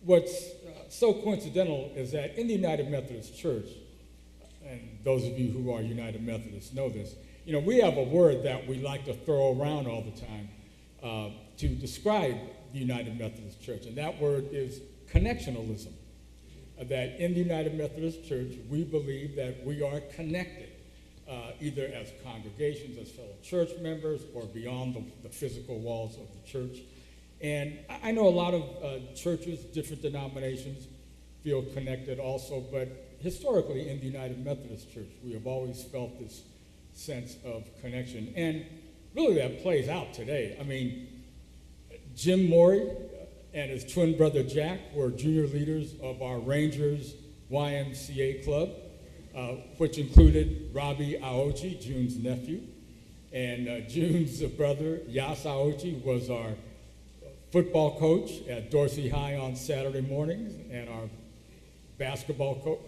Speaker 9: what's so coincidental is that in the United Methodist Church, and those of you who are United Methodists know this, you know, we have a word that we like to throw around all the time to describe the United Methodist Church, and that word is connectionalism. That in the United Methodist Church, we believe that we are connected, either as congregations, as fellow church members, or beyond the physical walls of the church. And I know a lot of churches, different denominations, feel connected also, but historically in the United Methodist Church, we have always felt this sense of connection. And really that plays out today. I mean, Jim Morey and his twin brother Jack were junior leaders of our Rangers YMCA club, which included Robbie Aochi, June's nephew. And June's brother, Yas Aochi, was our football coach at Dorsey High on Saturday mornings, and our basketball coach,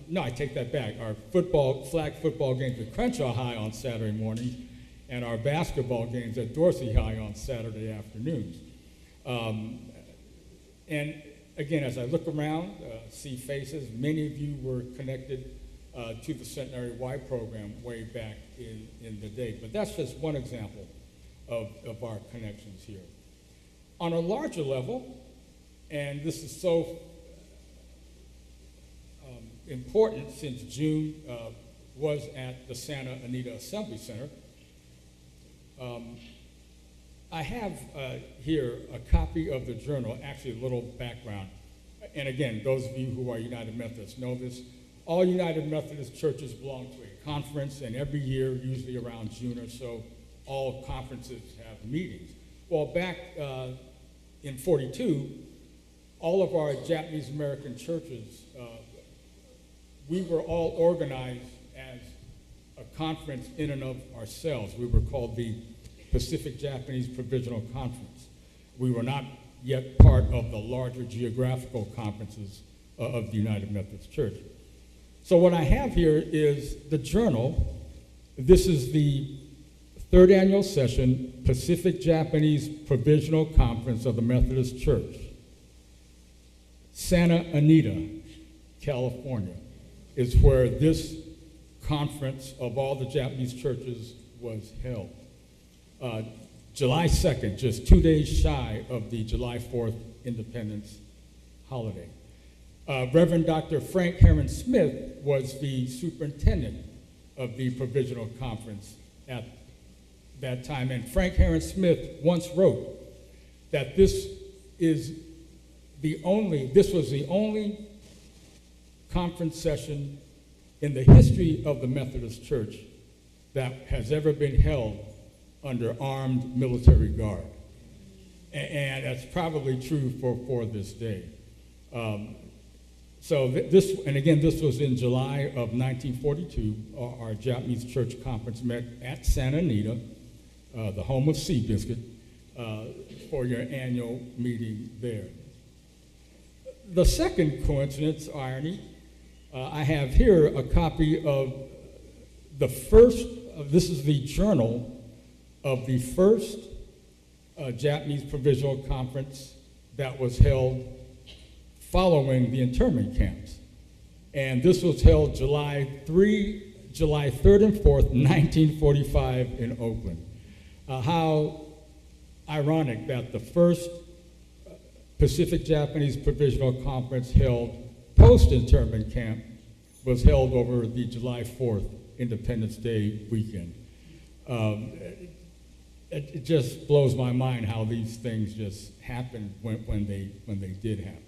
Speaker 9: no, I take that back, our flag football games at Crenshaw High on Saturday mornings, and our basketball games at Dorsey High on Saturday afternoons. And again, as I look around, see faces, many of you were connected to the Centenary Y program way back in the day. But that's just one example of our connections here. On a larger level, and this is so important since June was at the Santa Anita Assembly Center, I have here a copy of the journal, actually a little background. And again, those of you who are United Methodists know this. All United Methodist churches belong to a conference, and every year, usually around June or so, all conferences have meetings. Well, back in 42, all of our Japanese American churches, we were all organized as a conference in and of ourselves. We were called the Pacific Japanese Provisional Conference. We were not yet part of the larger geographical conferences of the United Methodist Church. So what I have here is the journal. This is the third annual session, Pacific Japanese Provisional Conference of the Methodist Church, Santa Anita, California, is where this conference of all the Japanese churches was held. July 2nd, just 2 days shy of the July 4th Independence holiday. Reverend Dr. Frank Heron Smith was the superintendent of the Provisional Conference at that time. And Frank Heron Smith once wrote that this was the only conference session in the history of the Methodist Church that has ever been held under armed military guard. And that's probably true for this day. This was in July of 1942. Our Japanese church conference met at Santa Anita, the home of Seabiscuit, for your annual meeting there. The second coincidence, irony, I have here a copy of the first, this is the journal of the first Japanese Provisional Conference that was held following the internment camps. And this was held July 3rd and 4th, 1945 in Oakland. How ironic that the first Pacific Japanese Provisional Conference held post-internment camp was held over the July 4th Independence Day weekend. It just blows my mind how these things just happened when they did happen.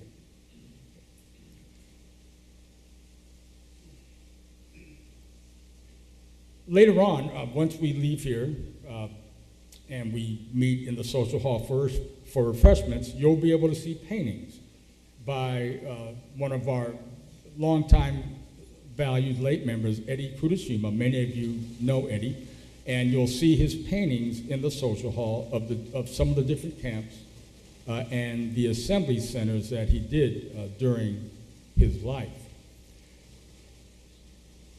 Speaker 9: Later on, once we leave here and we meet in the social hall first for refreshments, you'll be able to see paintings by one of our longtime valued late members, Eddie Kudashima. Many of you know Eddie, and you'll see his paintings in the social hall of some of the different camps and the assembly centers that he did during his life.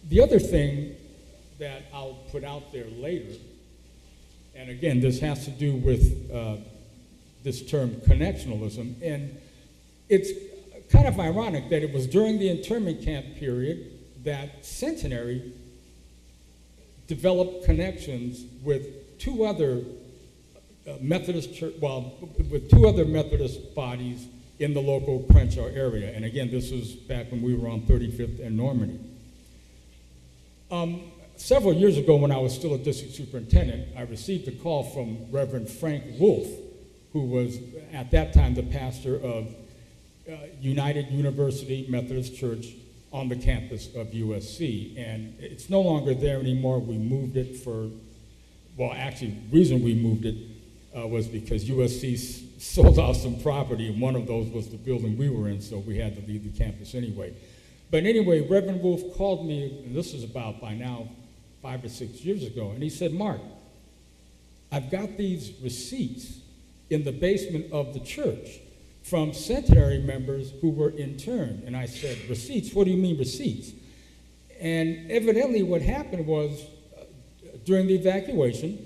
Speaker 9: The other thing that I'll put out there later, and again, this has to do with this term connectionalism, and it's kind of ironic that it was during the internment camp period that Centenary developed connections with two other Methodist bodies in the local Crenshaw area. And again, this was back when we were on 35th and Normandy. Several years ago, when I was still a district superintendent, I received a call from Reverend Frank Wolf, who was at that time the pastor of United University Methodist Church on the campus of USC. And it's no longer there anymore. We moved it the reason we moved it was because USC sold off some property, and one of those was the building we were in, so we had to leave the campus anyway. But anyway, Reverend Wolf called me, and this is about by now 5 or 6 years ago, and he said, "Mark, I've got these receipts in the basement of the church from Centenary members who were interned." And I said, "Receipts? What do you mean receipts?" And evidently what happened was during the evacuation,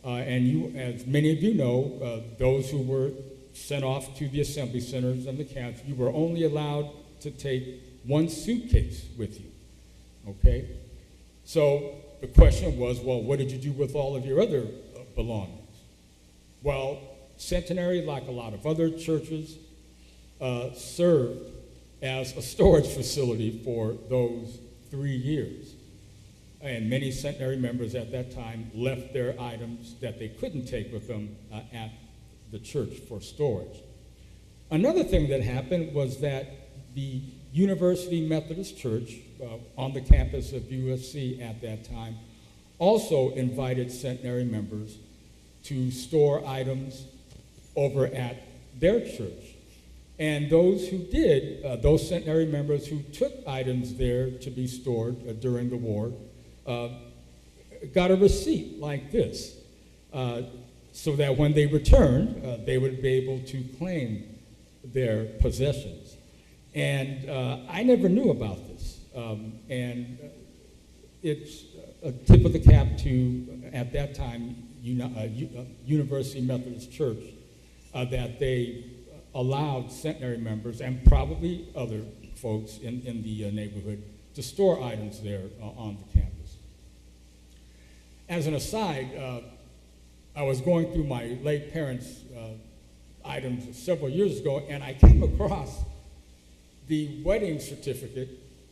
Speaker 9: and you, as many of you know, those who were sent off to the assembly centers and the camps, you were only allowed to take one suitcase with you, okay? So the question was, well, what did you do with all of your other belongings? Well, Centenary, like a lot of other churches, served as a storage facility for those 3 years. And many Centenary members at that time left their items that they couldn't take with them at the church for storage. Another thing that happened was that the University Methodist Church on the campus of USC at that time also invited Centenary members to store items over at their church. And those who did, those Centenary members who took items there to be stored during the war, got a receipt like this. so that when they returned, they would be able to claim their possessions. And I never knew about this. And it's a tip of the cap to, at that time, University Methodist Church, that they allowed Centenary members and probably other folks in the neighborhood to store items there on the campus. As an aside, I was going through my late parents' items several years ago, and I came across the wedding certificate,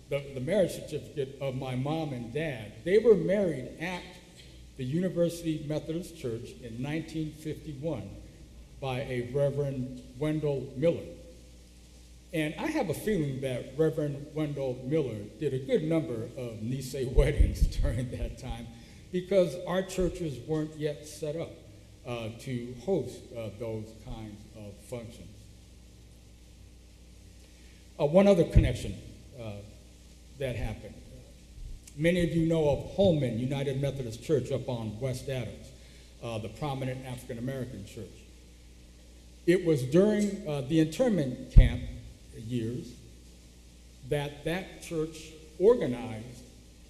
Speaker 9: the marriage certificate of my mom and dad. They were married at the University Methodist Church in 1951 by a Reverend Wendell Miller. And I have a feeling that Reverend Wendell Miller did a good number of Nisei weddings during that time, because our churches weren't yet set up to host those kinds of functions. One other connection that happened. Many of you know of Holman United Methodist Church up on West Adams, the prominent African American church. It was during the internment camp years that church organized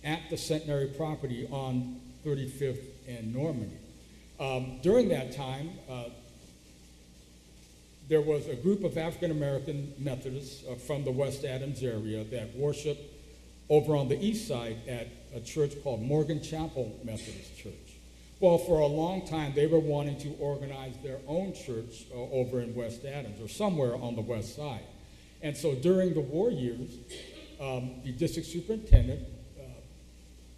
Speaker 9: at the Centenary property on 35th and Normandy. During that time, there was a group of African American Methodists from the West Adams area that worshiped over on the east side at a church called Morgan Chapel Methodist Church. Well, for a long time, they were wanting to organize their own church over in West Adams or somewhere on the west side. And so during the war years, the district superintendent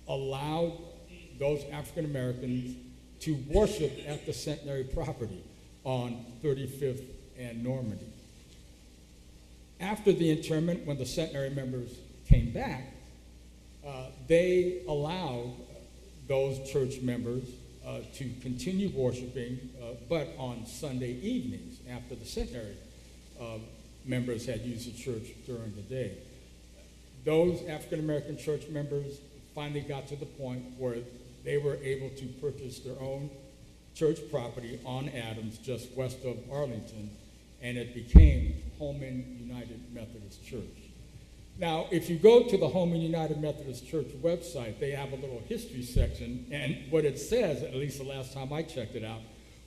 Speaker 9: allowed those African Americans to worship at the Centenary property on 35th and Normandy. After the internment, when the Centenary members came back, they allowed those church members to continue worshiping, but on Sunday evenings after the Centenary members had used the church during the day. Those African American church members finally got to the point where they were able to purchase their own church property on Adams, just west of Arlington, and it became Holman United Methodist Church. Now, if you go to the Holman United Methodist Church website, they have a little history section, and what it says, at least the last time I checked it out,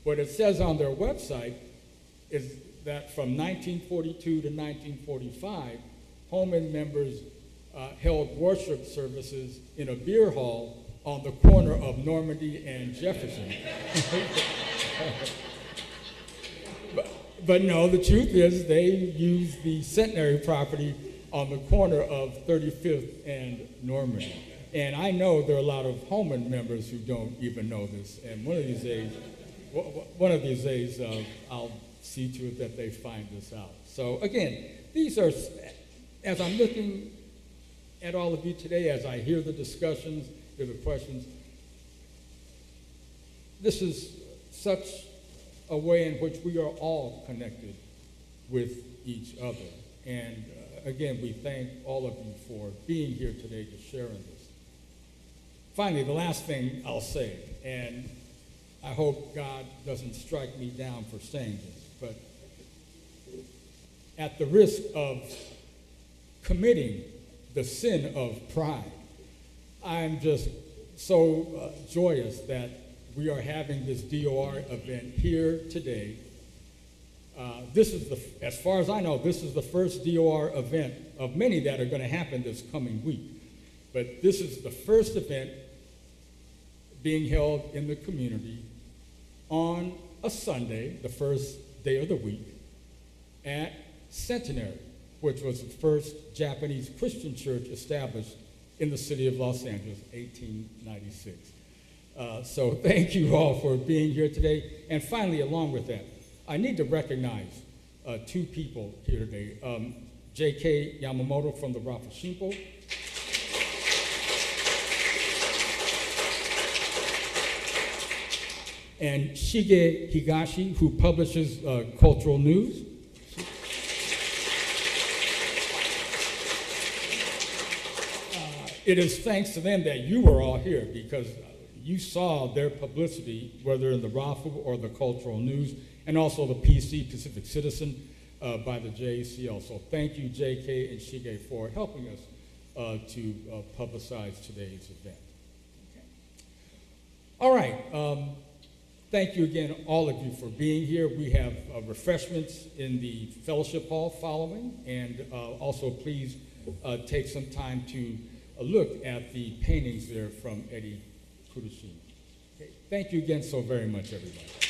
Speaker 9: what it says on their website is that from 1942 to 1945, Holman members held worship services in a beer hall on the corner of Normandy and Jefferson. But no, the truth is they used the Centenary property on the corner of 35th and Normandy. And I know there are a lot of Holman members who don't even know this. And one of these days, I'll see to it that they find this out. So again, these are, as I'm looking at all of you today, as I hear the discussions, hear the questions, this is such a way in which we are all connected with each other. And again, we thank all of you for being here today to share in this. Finally, the last thing I'll say, and I hope God doesn't strike me down for saying this, but at the risk of committing the sin of pride, I'm just so joyous that we are having this DOR event here today. This is as far as I know, this is the first DOR event of many that are going to happen this coming week. But this is the first event being held in the community on a Sunday, the first day of the week, at Centenary, which was the first Japanese Christian church established in the city of Los Angeles, 1896. So thank you all for being here today. And finally, along with that, I need to recognize two people here today. J.K. Yamamoto from the Rafa Shimpo. And Shige Higashi, who publishes cultural news. It is thanks to them that you are all here, because you saw their publicity, whether in the RAFU or the Cultural News, and also the PC, Pacific Citizen, by the JACL. So thank you, JK and Shige, for helping us to publicize today's event. Okay. All right. Thank you again, all of you, for being here. We have refreshments in the fellowship hall following, and also please take some time to look at the paintings there from Eddie Kurushima. Okay. Thank you again so very much, everybody.